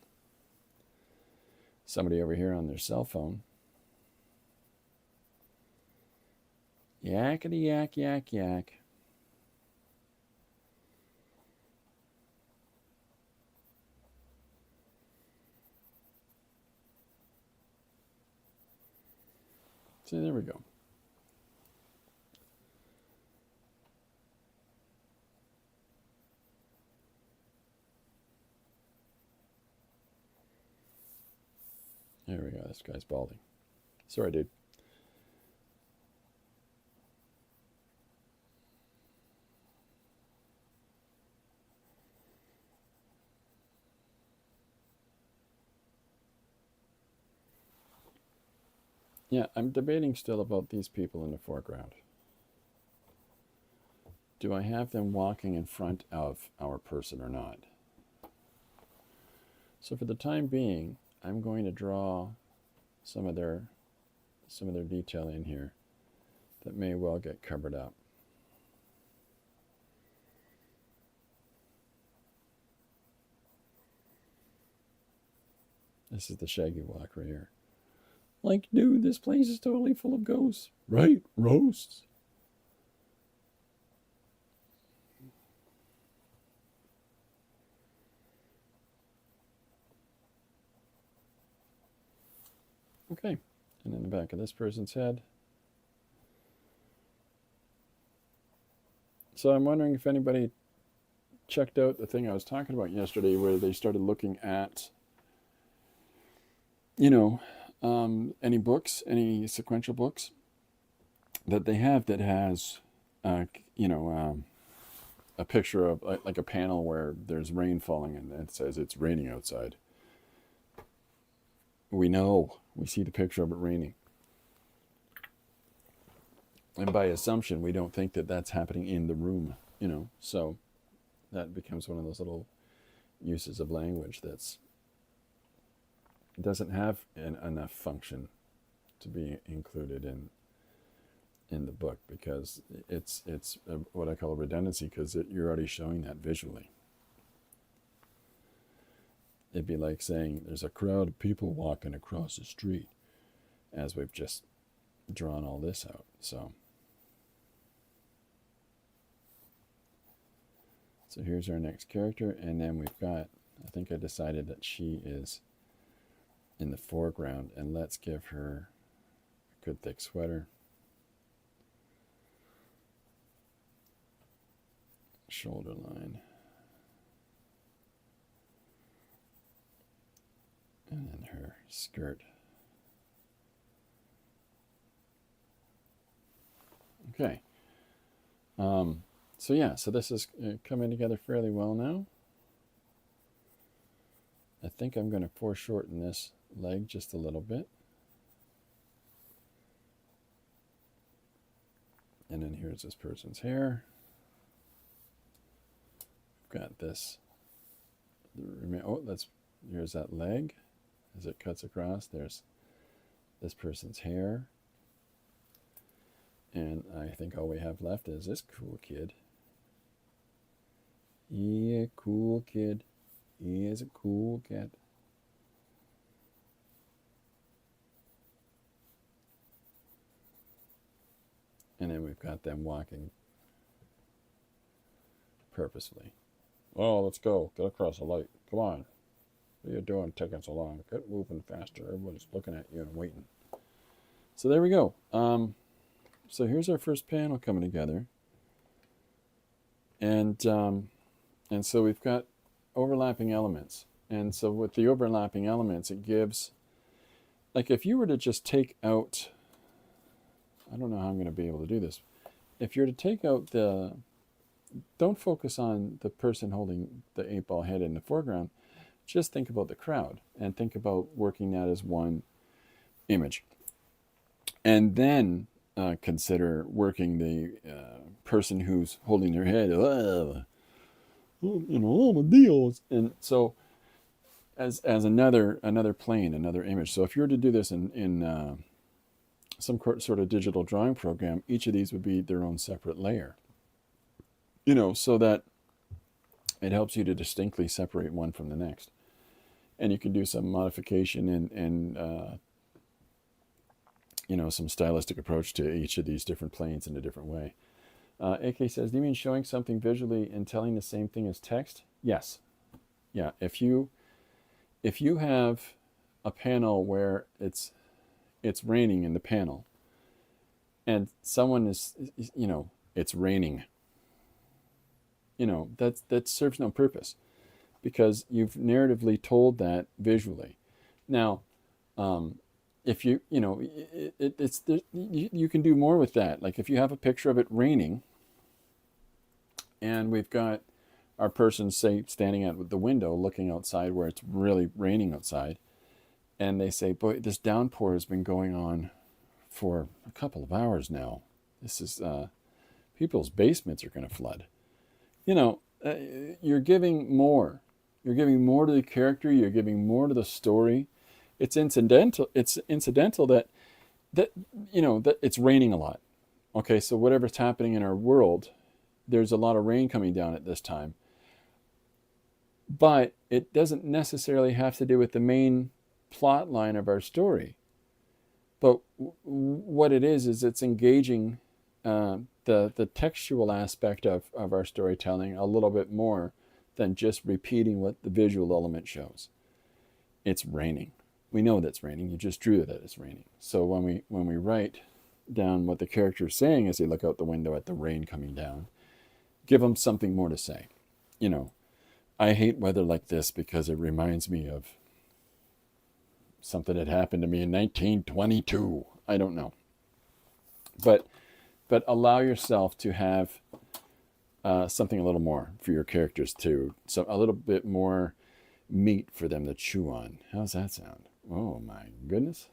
Somebody over here on their cell phone. Yakety yak, yak, yak. See, there we go. There we go. This guy's balding. Sorry, dude. Yeah, I'm debating still about these people in the foreground. Do I have them walking in front of our person or not? So for the time being, I'm going to draw some of their detail in here that may well get covered up. This is the shaggy walk right here. Like, dude, this place is totally full of ghosts. Right? Roasts. Okay. And in the back of this person's head. So I'm wondering if anybody checked out the thing I was talking about yesterday where they started looking at, any books, any sequential books that they have that has, a picture of like a panel where there's rain falling and it says it's raining outside. We see the picture of it raining. And by assumption, we don't think that that's happening in the room, so that becomes one of those little uses of language that's doesn't have enough function to be included in the book because it's what I call a redundancy because you're already showing that visually. It'd be like saying there's a crowd of people walking across the street as we've just drawn all this out. So here's our next character, and then we've got, I think I decided that she is in the foreground, and let's give her a good thick sweater. Shoulder line. And then her skirt. Okay. So yeah, so this is coming together fairly well now. I think I'm going to foreshorten this leg just a little bit. And then here's this person's hair. Got this. Oh, here's that leg as it cuts across. There's this person's hair. And I think all we have left is this cool kid. Yeah, cool kid. He is a cool cat. And then we've got them walking purposefully. Oh, let's go. Get across the light. Come on. What are you doing taking so long? Get moving faster. Everybody's looking at you and waiting. So there we go. So here's our first panel coming together. And so we've got overlapping elements. And so with the overlapping elements, it gives, like if you were to just take out, I don't know how I'm going to be able to do this. If you're to take out don't focus on the person holding the 8-ball head in the foreground, just think about the crowd and think about working that as one image. And then consider working the person who's holding their head, my deals. And so as another plane, another image. So if you were to do this in some sort of digital drawing program, each of these would be their own separate layer. So that it helps you to distinctly separate one from the next. And you can do some modification and some stylistic approach to each of these different planes in a different way. AK says, do you mean showing something visually and telling the same thing as text? Yes. Yeah. If you have a panel where it's raining in the panel and someone is, it's raining, that serves no purpose because you've narratively told that visually. Now, if you can do more with that. Like if you have a picture of it raining and we've got our person, say, standing at the window looking outside where it's really raining outside, and they say, boy, this downpour has been going on for a couple of hours now. This is, people's basements are going to flood. You're giving more. You're giving more to the character. You're giving more to the story. It's incidental. It's incidental that it's raining a lot. Okay, so whatever's happening in our world, there's a lot of rain coming down at this time. But it doesn't necessarily have to do with the main plot line of our story. But what it is it's engaging the textual aspect of our storytelling a little bit more than just repeating what the visual element shows. It's raining. We know that's raining. You just drew that it's raining. So when we write down what the character is saying as they look out the window at the rain coming down, give them something more to say. I hate weather like this because it reminds me of something that happened to me in 1922. I don't know. But allow yourself to have something a little more for your characters too. So a little bit more meat for them to chew on. How's that sound? Oh my goodness.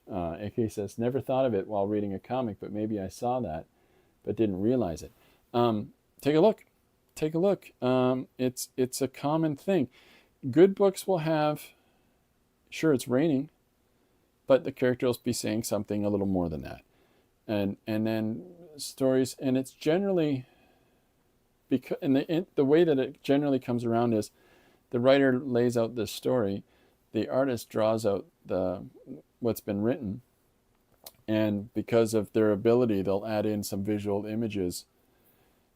AK says, never thought of it while reading a comic, but maybe I saw that, but didn't realize it. Take a look. It's a common thing. Good books will have, sure, it's raining, but the character will be saying something a little more than that. And then stories, and it's generally, because the way that it generally comes around is the writer lays out this story, the artist draws out what's been written, and because of their ability, they'll add in some visual images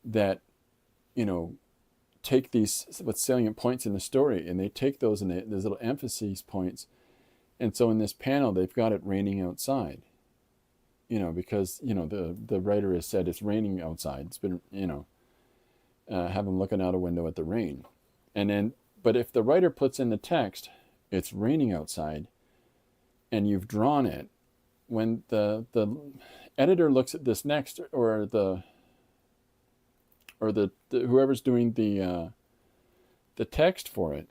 that take these what's salient points in the story, and they take those and those little emphasis points, And so in this panel, they've got it raining outside, because, the writer has said it's raining outside. It's been, have them looking out a window at the rain. And then, but if the writer puts in the text, it's raining outside, and you've drawn it, when the editor looks at this next, or the whoever's doing the text for it,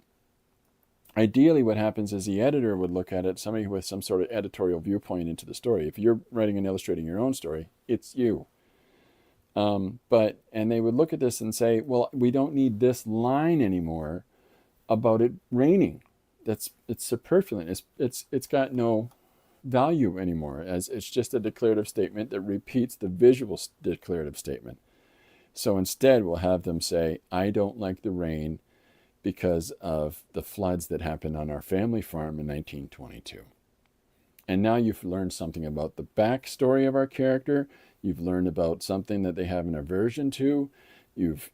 ideally what happens is the editor would look at it, somebody with some sort of editorial viewpoint into the story. If you're writing and illustrating your own story, it's you. And they would look at this and say, well, we don't need this line anymore about it raining. It's superfluous. It's got no value anymore, as it's just a declarative statement that repeats the visual declarative statement. So instead, we'll have them say, I don't like the rain because of the floods that happened on our family farm in 1922. And now you've learned something about the backstory of our character. You've learned about something that they have an aversion to. You've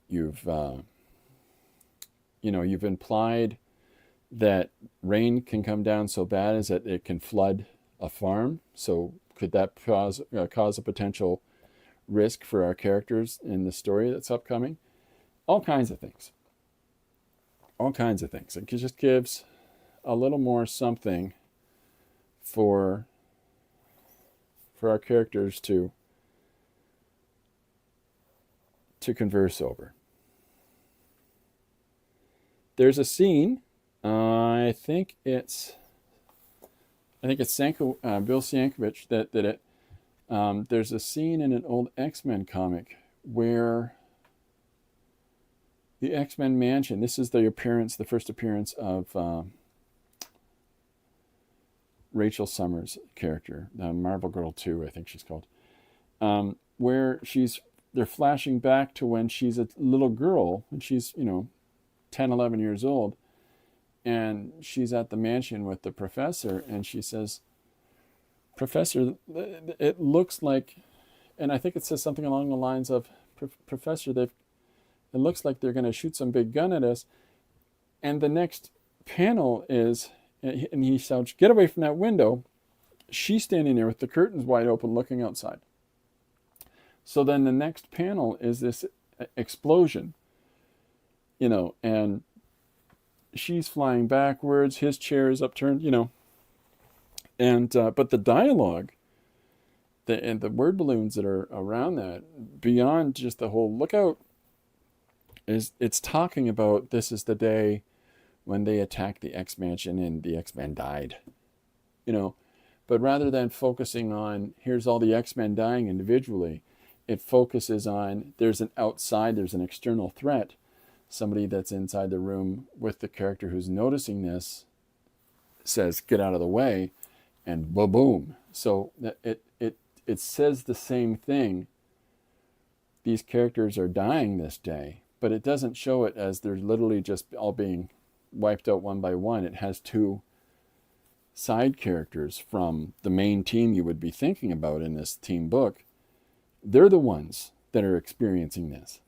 implied that rain can come down so bad as that it can flood a farm. So could that cause a potential risk for our characters in the story that's upcoming? All kinds of things. It just gives a little more something for our characters to converse over. There's a scene. I think it's Bill Sienkiewicz that did it. There's a scene in an old X-Men comic where the X-Men mansion. This is the first appearance of Rachel Summers' character, Marvel Girl 2, I think she's called, where they're flashing back to when she's a little girl, and she's 10, 11 years old, and she's at the mansion with the professor, and she says, Professor, it looks like, and I think it says something along the lines of, Professor, it looks like they're going to shoot some big gun at us. And the next panel is, and he shouts, get away from that window. She's standing there with the curtains wide open looking outside. So then the next panel is this explosion, and she's flying backwards, his chair is upturned, and but the dialogue, and the word balloons that are around that, beyond just the whole look out, it's talking about this is the day when they attacked the X Mansion and the X-Men died, but rather than focusing on here's all the X-Men dying individually, it focuses on there's an external threat, somebody that's inside the room with the character who's noticing this says get out of the way, and boom. So it says the same thing. These characters are dying this day, but it doesn't show it as they're literally just all being wiped out one by one. It has two side characters from the main team you would be thinking about in this team book. They're the ones that are experiencing this.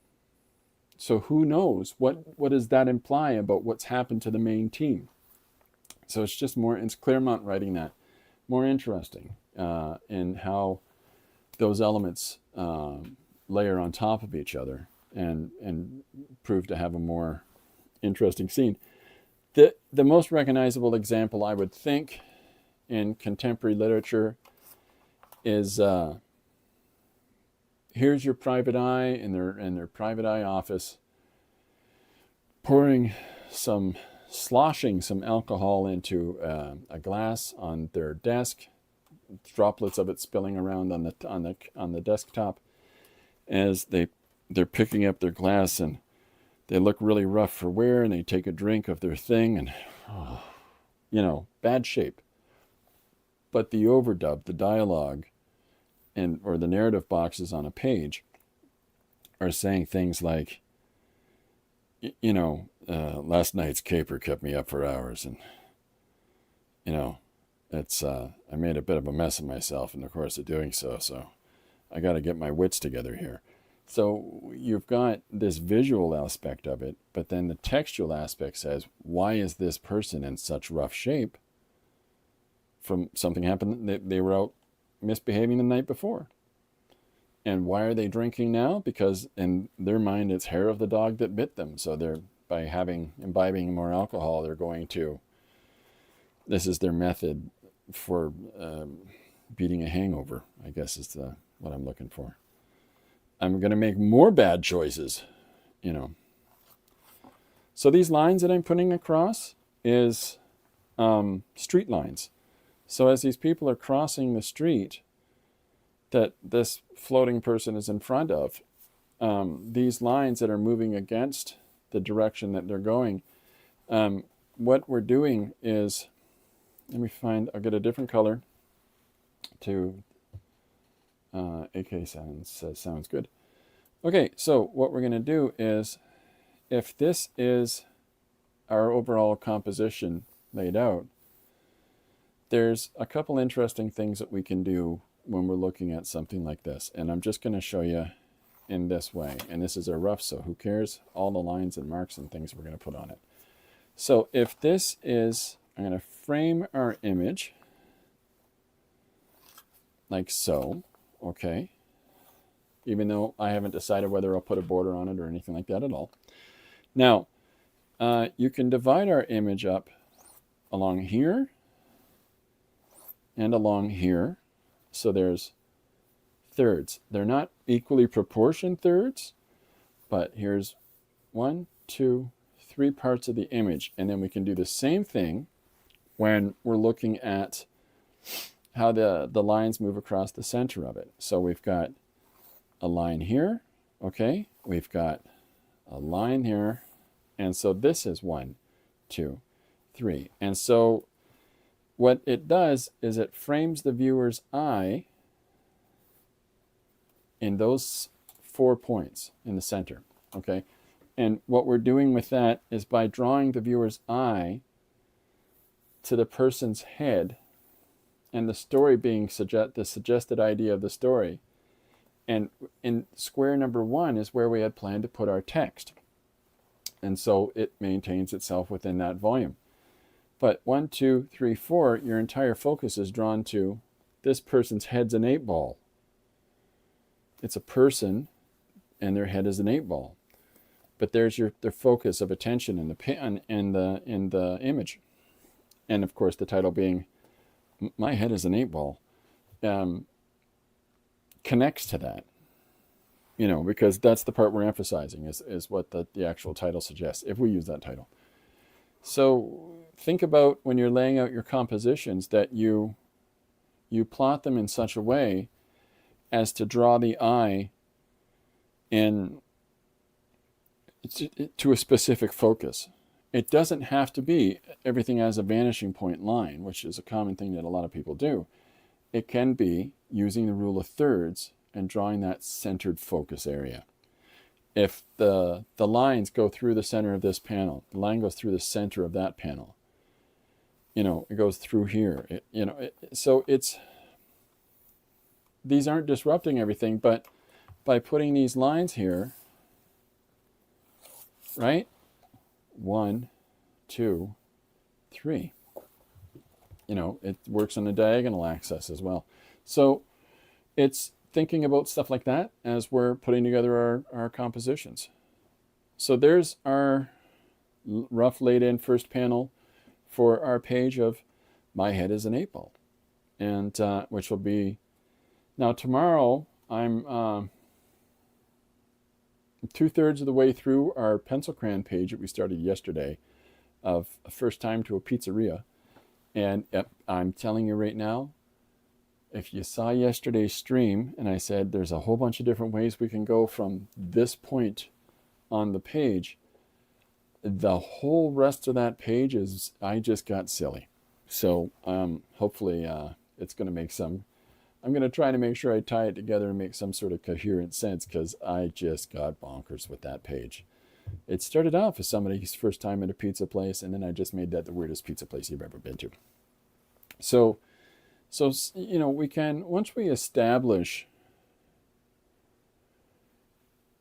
So who knows? What does that imply about what's happened to the main team? So it's Claremont writing that. More interesting in how those elements layer on top of each other and prove to have a more interesting scene. The most recognizable example, I would think, in contemporary literature is here's your private eye in their private eye office, sloshing some alcohol into a glass on their desk, droplets of it spilling around on the desktop as they're picking up their glass, and they look really rough for wear, and they take a drink of their thing, and bad shape. But the overdub, the dialogue, or the narrative boxes on a page are saying things like, last night's caper kept me up for hours, and I made a bit of a mess of myself in the course of doing so I got to get my wits together here. So you've got this visual aspect of it, but then the textual aspect says, why is this person in such rough shape? from something happened. They were out misbehaving the night before. And why are they drinking now? Because in their mind, it's hair of the dog that bit them. So they're, by imbibing more alcohol, they're going to, this is their method for beating a hangover, I guess is what I'm looking for. I'm going to make more bad choices, you know. So these lines that I'm putting across is street lines. So as these people are crossing the street that this floating person is in front of, these lines that are moving against the direction that they're going, what we're doing is, let me find, I'll get a different color to, AK sounds good. Okay, so what we're going to do is, if this is our overall composition laid out, there's a couple interesting things that we can do when we're looking at something like this. And I'm just going to show you in this way. And this is a rough, so who cares? All the lines and marks and things we're going to put on it. So if this is, I'm going to frame our image like so, okay? Even though I haven't decided whether I'll put a border on it or anything like that at all. Now, you can divide our image up along here and along here. So there's thirds. They're not equally proportioned thirds, but here's 1, 2, 3 parts of the image. And then we can do the same thing when we're looking at how the lines move across the center of it. So we've got a line here, okay? We've got a line here. And so this is 1, 2, 3. And so what it does is it frames the viewer's eye in those 4 points in the center, okay? And what we're doing with that is by drawing the viewer's eye to the person's head, and the story being the suggested idea of the story. And in square number 1 is where we had planned to put our text. And so it maintains itself within that volume. But 1, 2, 3, 4, your entire focus is drawn to this person's head's an 8 ball. It's a person, and their head is an 8 ball. But there's their focus of attention in the image. And of course, the title being "My Head is an 8 ball" connects to that. You know, because that's the part we're emphasizing is what the actual title suggests, if we use that title. So think about when you're laying out your compositions that you plot them in such a way as to draw the eye in to a specific focus. It doesn't have to be everything as a vanishing point line, which is a common thing that a lot of people do. It can be using the rule of thirds and drawing that centered focus area. If the lines go through the center of this panel, the line goes through the center of that panel, you know, it goes through here, so these aren't disrupting everything, but by putting these lines here, right? 1, 2, 3. You know, it works on a diagonal axis as well. So it's thinking about stuff like that as we're putting together our compositions. So there's our rough laid in first panel for our page of My Head is an 8 ball. And which will be, now tomorrow I'm 2/3 of the way through our pencil crayon page that we started yesterday of a first time to a pizzeria. And I'm telling you right now, if you saw yesterday's stream and I said there's a whole bunch of different ways we can go from this point on the page, the whole rest of that page is, I just got silly. So hopefully it's going to make some, I'm going to try to make sure I tie it together and make some sort of coherent sense, because I just got bonkers with that page. It started off as somebody's first time at a pizza place, and then I just made that the weirdest pizza place you've ever been to. So you know, we can, once we establish,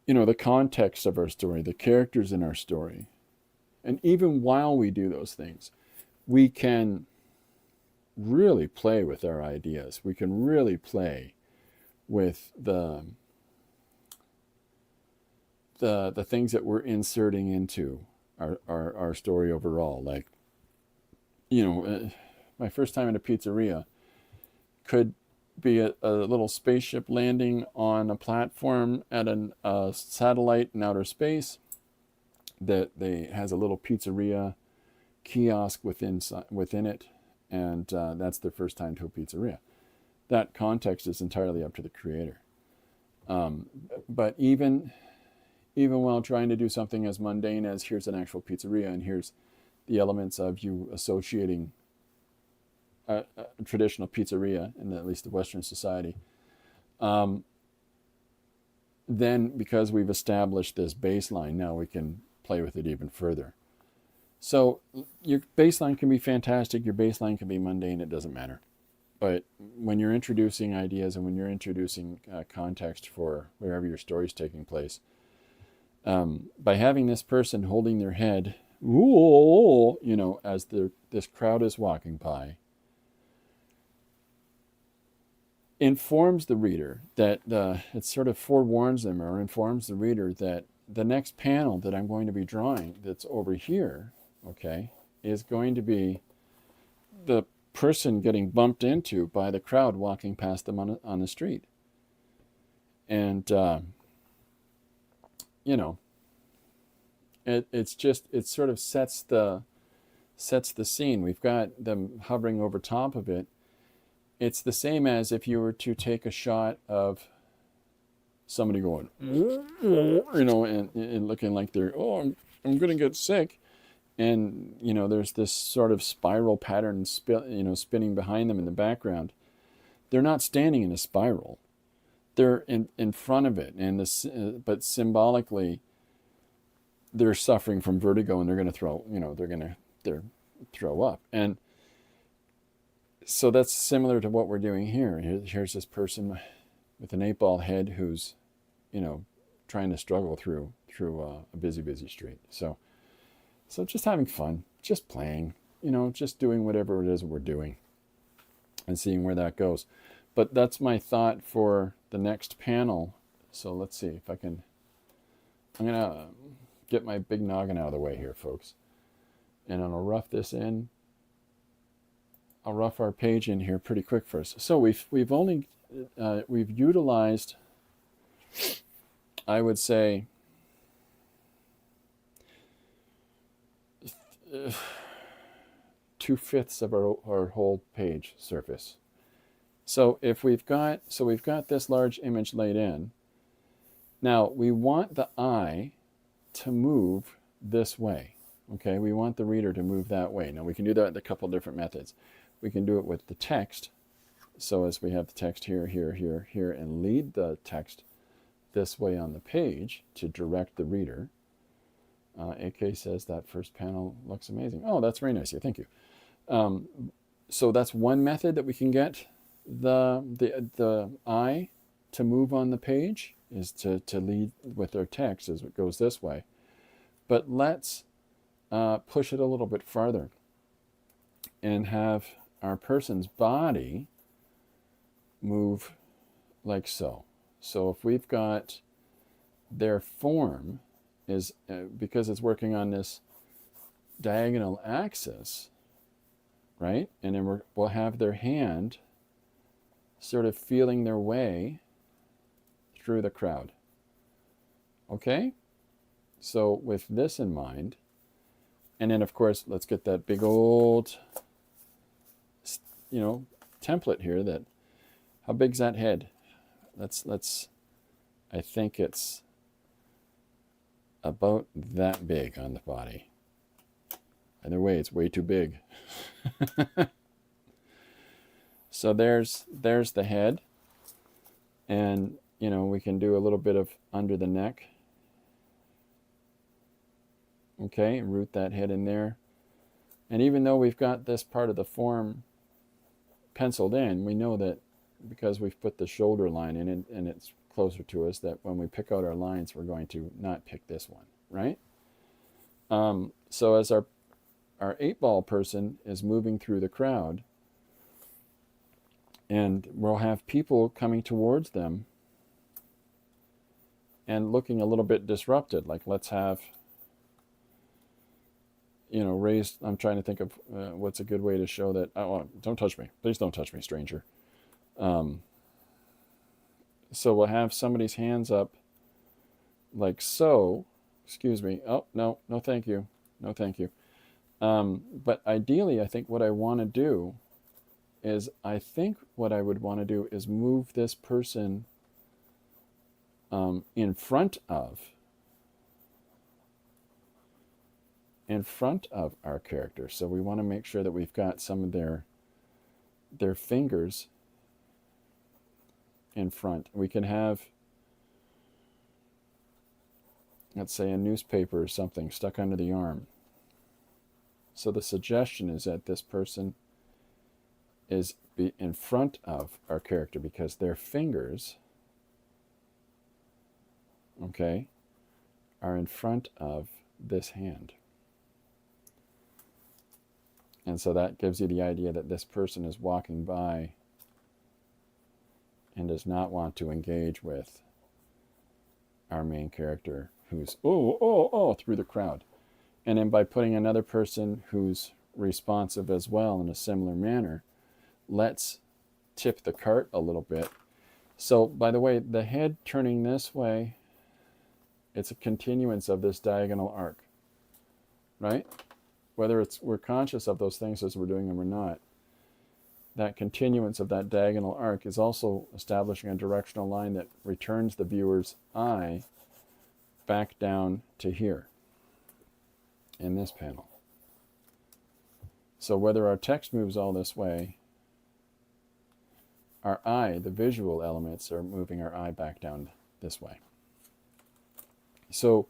you know, the context of our story, the characters in our story, and even while we do those things, we can really play with our ideas. We can really play with the things that we're inserting into our story overall. Like, my first time in a pizzeria could be a little spaceship landing on a platform at a satellite in outer space that has a little pizzeria kiosk within it, and that's their first time to a pizzeria. That context is entirely up to the creator. But even while trying to do something as mundane as here's an actual pizzeria and here's the elements of you associating a traditional pizzeria in at least the Western society, then because we've established this baseline, now we can play with it even further. So your baseline can be fantastic, your baseline can be mundane, it doesn't matter. But when you're introducing ideas and when you're introducing context for wherever your story is taking place, by having this person holding their head, as this crowd is walking by, informs the reader that it sort of forewarns them or informs the reader that the next panel that I'm going to be drawing that's over here, okay, is going to be the person getting bumped into by the crowd walking past them on the street. And, it sort of sets the scene. We've got them hovering over top of it. It's the same as if you were to take a shot of somebody going, and looking like they're, I'm going to get sick. And, there's this sort of spiral pattern, spinning behind them in the background. They're not standing in a spiral. They're in front of it. But symbolically, they're suffering from vertigo and they're going to throw up. And so that's similar to what we're doing here. Here's this person with an 8-ball head who's, trying to struggle through a busy street. So just having fun, just playing, just doing whatever it is we're doing and seeing where that goes. But that's my thought for the next panel. So let's see if I'm going to get my big noggin out of the way here, folks. And I'll rough this in. I'll rough our page in here pretty quick first. So we've utilized, I would say, 2/5 of our whole page surface. So we've got this large image laid in. Now we want the eye to move this way. Okay, we want the reader to move that way. Now we can do that with a couple different methods. We can do it with the text. So as we have the text here, and lead the text this way on the page to direct the reader. AK says that first panel looks amazing. Oh, that's very nice. Yeah, thank you. So that's one method that we can get the eye to move on the page, is to lead with our text as it goes this way. But let's push it a little bit farther and have our person's body move like so. So if we've got their form is, because it's working on this diagonal axis, right? And then we'll have their hand sort of feeling their way through the crowd. Okay? So with this in mind, and then of course, let's get that big old, template here that, how big's that head? I think it's about that big on the body. Either way, it's way too big. So there's the head. And, we can do a little bit of under the neck. Okay, root that head in there. And even though we've got this part of the form penciled in, we know that because we've put the shoulder line in it and it's closer to us, that when we pick out our lines, we're going to not pick this one, right? So as our 8-ball person is moving through the crowd, And we'll have people coming towards them and looking a little bit disrupted. Like, let's have, raised. I'm trying to think of what's a good way to show that. Oh, don't touch me. Please don't touch me, stranger. So we'll have somebody's hands up like so. Excuse me. Oh, no, no, thank you. No, thank you. But ideally, I think what I want to do is move this person in front of our character. So we want to make sure that we've got some of their fingers in front. We can have, let's say, a newspaper or something stuck under the arm. So the suggestion is that this person is in front of our character because their fingers, okay, are in front of this hand. And so that gives you the idea that this person is walking by and does not want to engage with our main character who's through the crowd. And then by putting another person who's responsive as well in a similar manner, let's tip the cart a little bit. So, by the way, the head turning this way, it's a continuance of this diagonal arc, right? Whether we're conscious of those things as we're doing them or not, that continuance of that diagonal arc is also establishing a directional line that returns the viewer's eye back down to here in this panel. So whether our text moves all this way, our eye, the visual elements, are moving our eye back down this way. So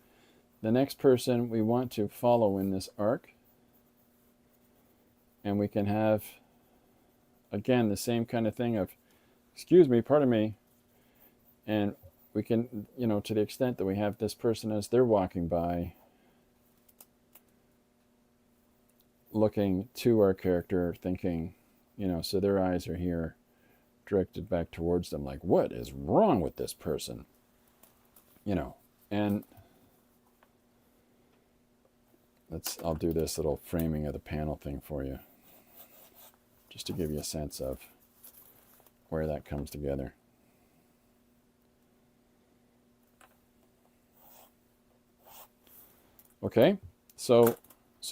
the next person we want to follow in this arc, and we can have, again, the same kind of thing of, excuse me, pardon me, and we can, to the extent that we have this person as they're walking by, looking to our character, thinking, so their eyes are here, directed back towards them, like, what is wrong with this person? And I'll do this little framing of the panel thing for you, just to give you a sense of where that comes together. Okay, so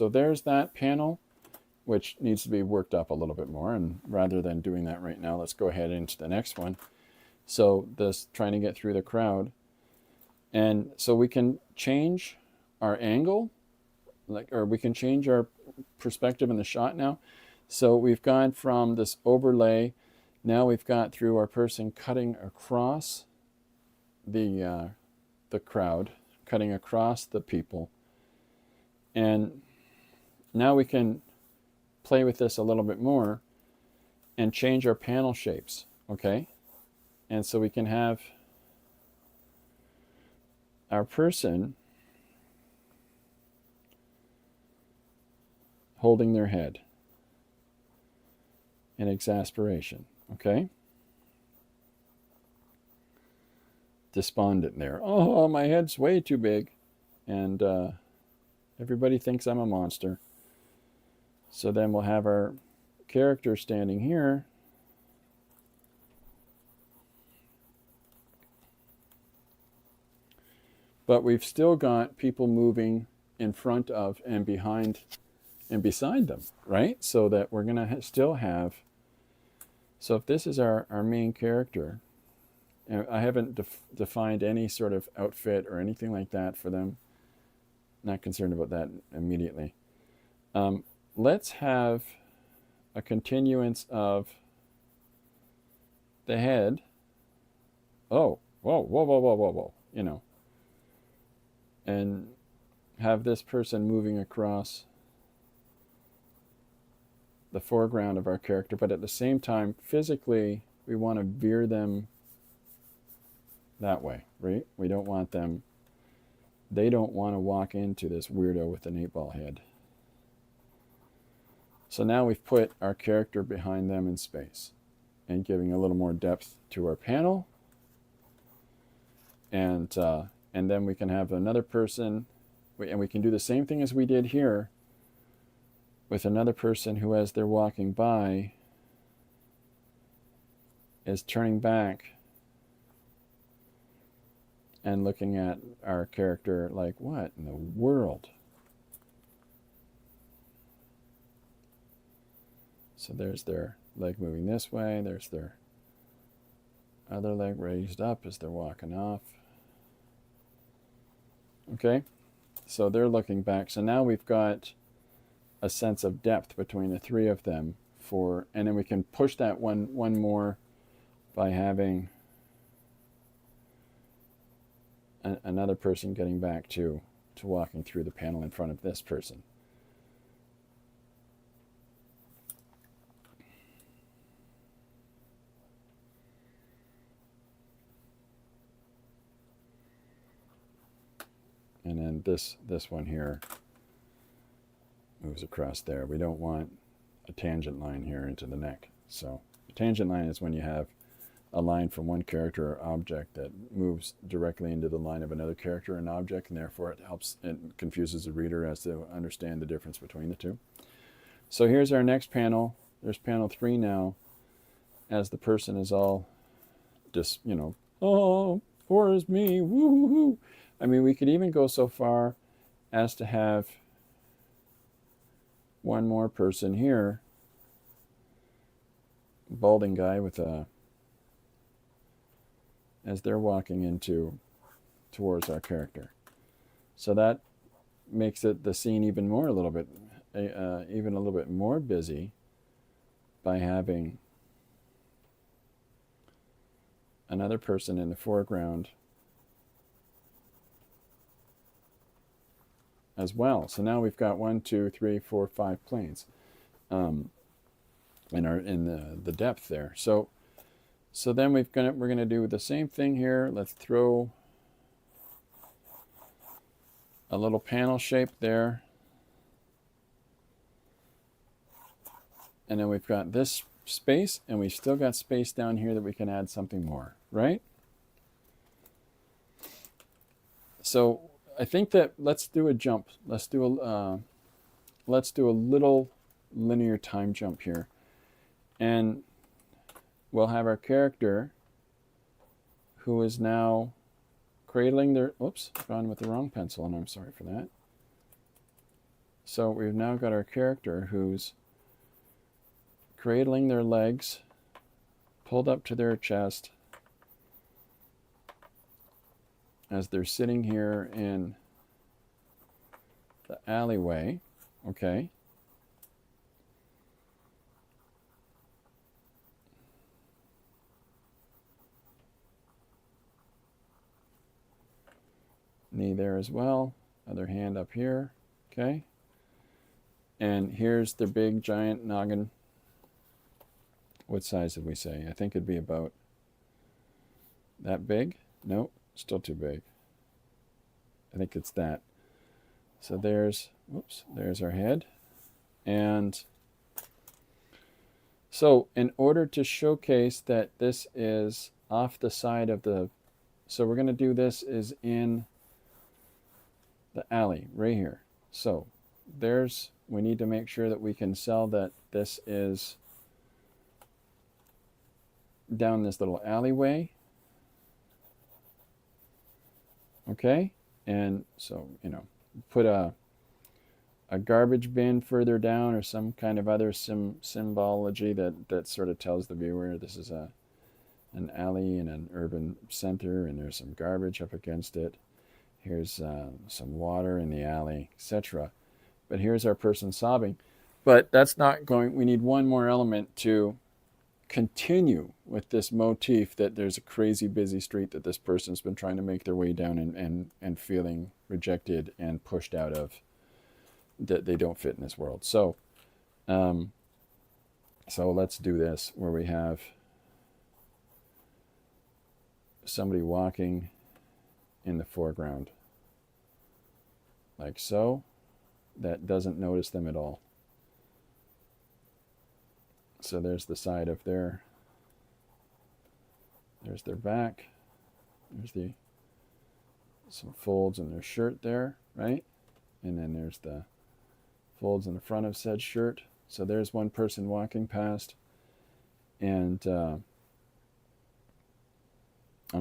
there's that panel, which needs to be worked up a little bit more. And rather than doing that right now, let's go ahead into the next one. So this trying to get through the crowd. And so we can change our angle, or we can change our perspective in the shot now. So we've gone from this overlay, now we've got through our person cutting across the crowd, cutting across the people. And now we can play with this a little bit more and change our panel shapes, okay? And so we can have our person holding their head in exasperation, okay? Despondent there. Oh, my head's way too big. And everybody thinks I'm a monster. So then we'll have our character standing here. But we've still got people moving in front of and behind and beside them, right? So that we're going to still have, so if this is our main character, and I haven't defined any sort of outfit or anything like that for them, not concerned about that immediately. Let's have a continuance of the head. Oh, whoa, and have this person moving across the foreground of our character, but at the same time, physically, we want to veer them that way, right? We don't want them, they don't want to walk into this weirdo with an 8-ball head. So now we've put our character behind them in space. and giving a little more depth to our panel. And then we can have another person, and we can do the same thing as we did here with another person who, as they're walking by, is turning back and looking at our character like, what in the world? So there's their leg moving this way, there's their other leg raised up as they're walking off. Okay, so they're looking back. So now we've got a sense of depth between the three of them and then we can push that one more by having another person getting back to walking through the panel in front of this person. And then this one here moves across there. We don't want a tangent line here into the neck. So a tangent line is when you have a line from one character or object that moves directly into the line of another character and object, and therefore it confuses the reader as to understand the difference between the two. So here's our next panel. There's panel 3 now, as the person is all just, oh, poor is me, woo-hoo-hoo. I mean, we could even go so far as to have one more person here, balding guy with as they're walking towards our character. So that makes the scene even a little bit more busy by having another person in the foreground as well. So now we've got 1, 2, 3, 4, 5 planes in the depth there. So then we're gonna do the same thing here. Let's throw a little panel shape there, and then we've got this space, and we've still got space down here that we can add something more, right? So I think that let's do a jump. Let's do a little linear time jump here, and we'll have our character who is now cradling their, oops, gone with the wrong pencil, and I'm sorry for that. So we've now got our character who's cradling their legs pulled up to their chest as they're sitting here in the alleyway, okay? Knee there as well, other hand up here, okay? And here's the big giant noggin. What size did we say? I think it'd be about that big. Nope, still too big. I think it's that. So there's our head. And so in order to showcase that this is off the side of so we're going to do this is in the alley right here. So we need to make sure that we can sell that this is down this little alleyway. Okay, and so put a garbage bin further down, or some kind of other symbology that sort of tells the viewer this is an alley in an urban center, and there's some garbage up against it. Here's some water in the alley, etc. But here's our person sobbing. But that's not going. We need one more element to continue with this motif that there's a crazy busy street that this person's been trying to make their way down and feeling rejected and pushed out of, that they don't fit in this world. So let's do this where we have somebody walking in the foreground like so, that doesn't notice them at all. So there's the side of their There's their back. There's some folds in their shirt there, right? And then there's the folds in the front of said shirt. So there's one person walking past. And I'm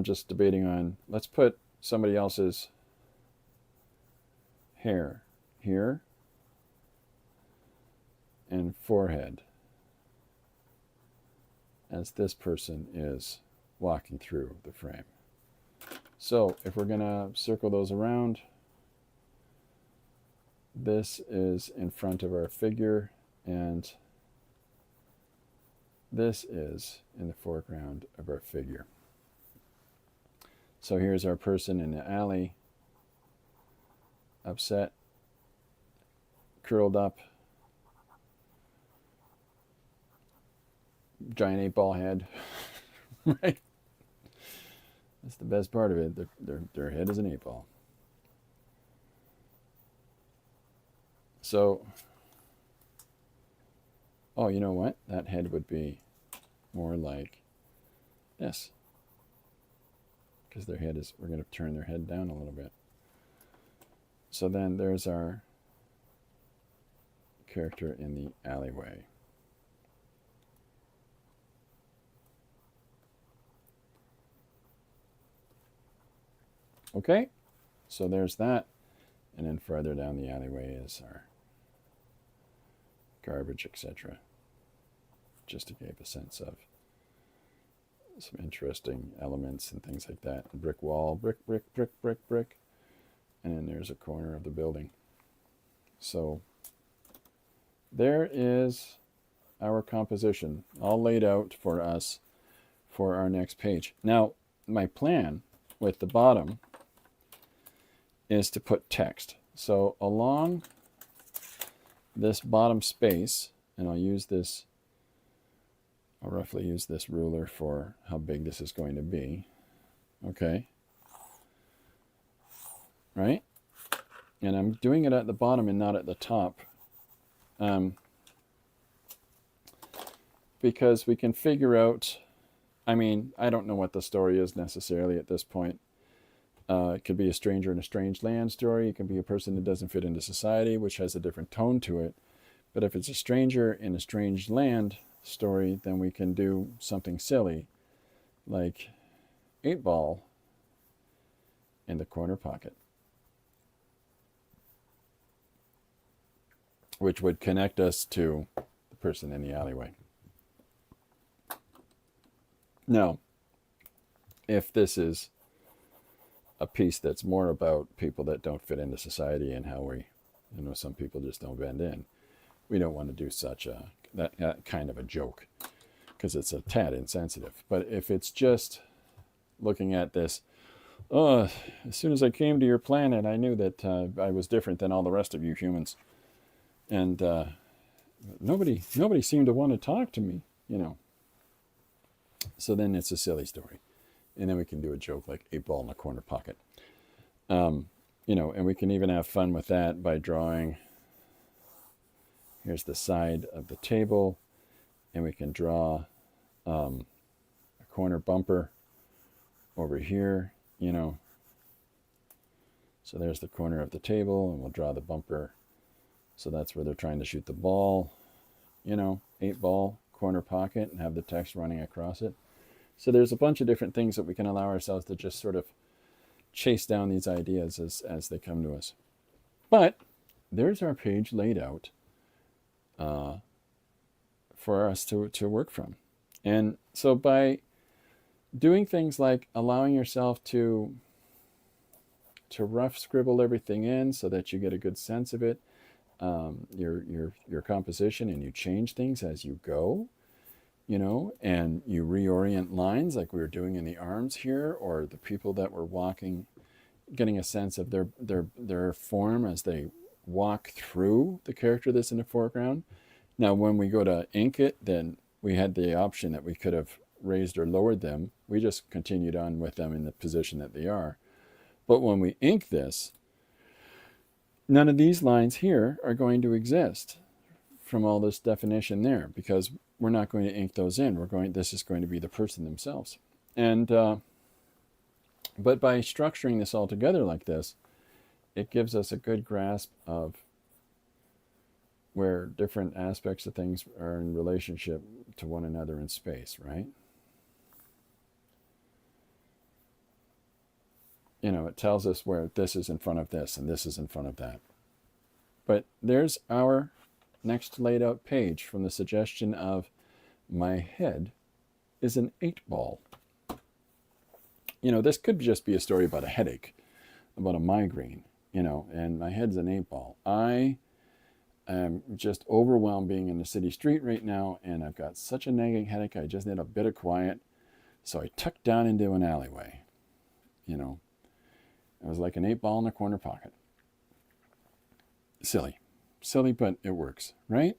just debating on, let's put somebody else's hair here and forehead as this person is walking through the frame. So if we're going to circle those around, this is in front of our figure, and this is in the foreground of our figure. So here's our person in the alley, upset, curled up, giant 8-ball head, right? That's the best part of it. Their head is an 8-ball. So, oh, you know what? That head would be more like this. Because their head is, we're going to turn their head down a little bit. So then there's our character in the alleyway. Okay, so there's that. And then further down the alleyway is our garbage, etc. Just to give a sense of some interesting elements and things like that. A brick wall, brick. And then there's a corner of the building. So there is our composition all laid out for us for our next page. Now, my plan with the bottom is to put text. So along this bottom space, and I'll roughly use this ruler for how big this is going to be. Okay. Right? And I'm doing it at the bottom and not at the top. Because we can figure out, I mean, I don't know what the story is necessarily at this point. It could be a stranger in a strange land story. It can be a person that doesn't fit into society, which has a different tone to it. But if it's a stranger in a strange land story, then we can do something silly, like 8-ball in the corner pocket, which would connect us to the person in the alleyway. Now, if this is a piece that's more about people that don't fit into society and how we, some people just don't bend in, we don't want to do that kind of a joke because it's a tad insensitive. But if it's just looking at this, as soon as I came to your planet, I knew that I was different than all the rest of you humans, and nobody seemed to want to talk to me, So then it's a silly story. And then we can do a joke like 8-ball in a corner pocket. And we can even have fun with that by drawing. Here's the side of the table. And we can draw a corner bumper over here, So there's the corner of the table, and we'll draw the bumper. So that's where they're trying to shoot the ball, 8-ball, corner pocket, and have the text running across it. So there's a bunch of different things that we can allow ourselves to just sort of chase down these ideas as they come to us. But there's our page laid out for us to work from. And so by doing things like allowing yourself to rough scribble everything in so that you get a good sense of it, your composition, and you change things as you go, and you reorient lines like we were doing in the arms here, or the people that were walking, getting a sense of their form as they walk through the character that's in the foreground. Now, when we go to ink it, then we had the option that we could have raised or lowered them. We just continued on with them in the position that they are. But when we ink this, none of these lines here are going to exist from all this definition there, because we're not going to ink those in. This is going to be the person themselves. And but by structuring this all together like this, it gives us a good grasp of where different aspects of things are in relationship to one another in space, right? It tells us where this is in front of this and this is in front of that. But there's our next laid out page from the suggestion of my head is an 8-ball. This could just be a story about a headache, about a migraine, and my head's an 8-ball. I am just overwhelmed being in the city street right now, and I've got such a nagging headache, I just need a bit of quiet. So I tucked down into an alleyway. It was like an 8-ball in a corner pocket. Silly, but it works, right?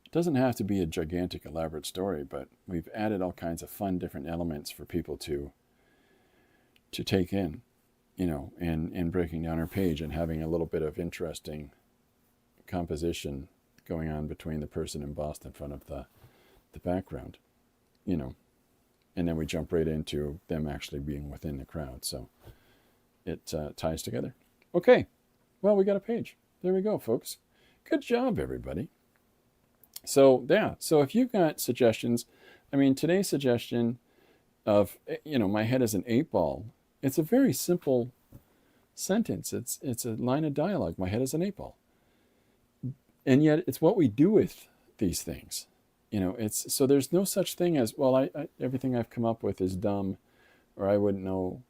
It doesn't have to be a gigantic, elaborate story, but we've added all kinds of fun, different elements for people to take in, in breaking down our page and having a little bit of interesting composition going on between the person embossed in front of the background, and then we jump right into them actually being within the crowd. So it ties together. Okay, well, we got a page. There we go, folks. Good job, everybody. So if you've got suggestions, today's suggestion of, my head is an 8-ball, it's a very simple sentence. It's a line of dialogue. My head is an 8-ball. And yet it's what we do with these things. So there's no such thing as, well, everything I've come up with is dumb, or I wouldn't know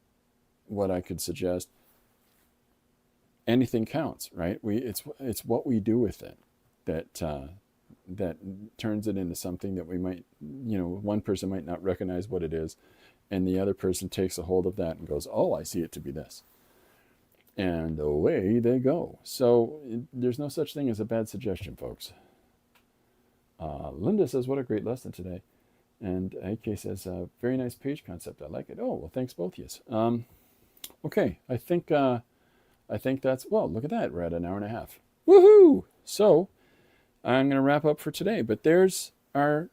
what I could suggest. Anything counts, right? It's what we do with it that turns it into something that we might, one person might not recognize what it is, and the other person takes a hold of that and goes, oh, I see it to be this. And away they go. So there's no such thing as a bad suggestion, folks. Linda says, what a great lesson today. And AK says, very nice page concept. I like it. Oh, well, thanks both of you. Okay, I think that's, well, look at that. We're at an hour and a half. Woohoo! So I'm going to wrap up for today. But there's our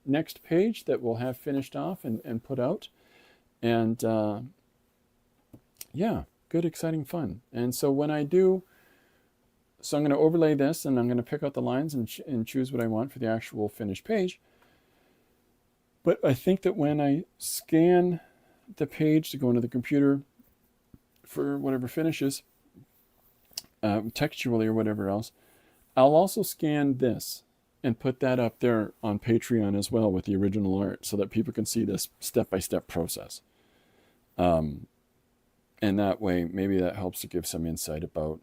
next page that we'll have finished off and put out. And yeah, good, exciting fun. And so when I do, so I'm going to overlay this and I'm going to pick out the lines and choose what I want for the actual finished page. But I think that when I scan the page to go into the computer for whatever finishes, textually or whatever else, I'll also scan this and put that up there on Patreon as well with the original art so that people can see this step-by-step process. And that way, maybe that helps to give some insight about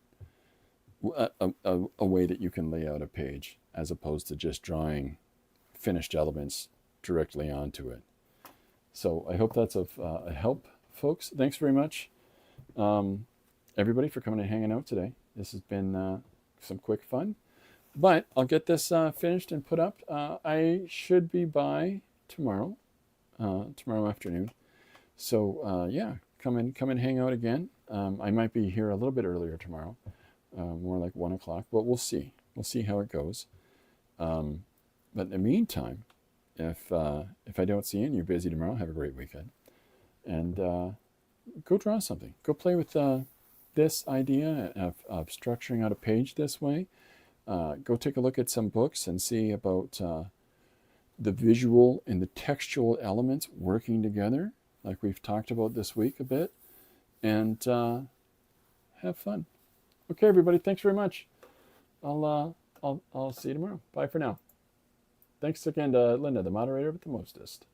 a way that you can lay out a page as opposed to just drawing finished elements directly onto it. So I hope that's of a help, folks. Thanks very much, everybody, for coming and hanging out today. This has been some quick fun. But I'll get this finished and put up. I should be by tomorrow afternoon. So yeah, come and hang out again. I might be here a little bit earlier tomorrow, more like 1 o'clock, but we'll see. We'll see how it goes. But in the meantime, if I don't see you and you're busy tomorrow, have a great weekend. And go draw something. Go play with this idea of structuring out a page this way. Go take a look at some books and see about the visual and the textual elements working together, like we've talked about this week a bit, and have fun. Okay, everybody, thanks very much. I'll see you tomorrow. Bye for now. Thanks again to Linda, the moderator with the mostest.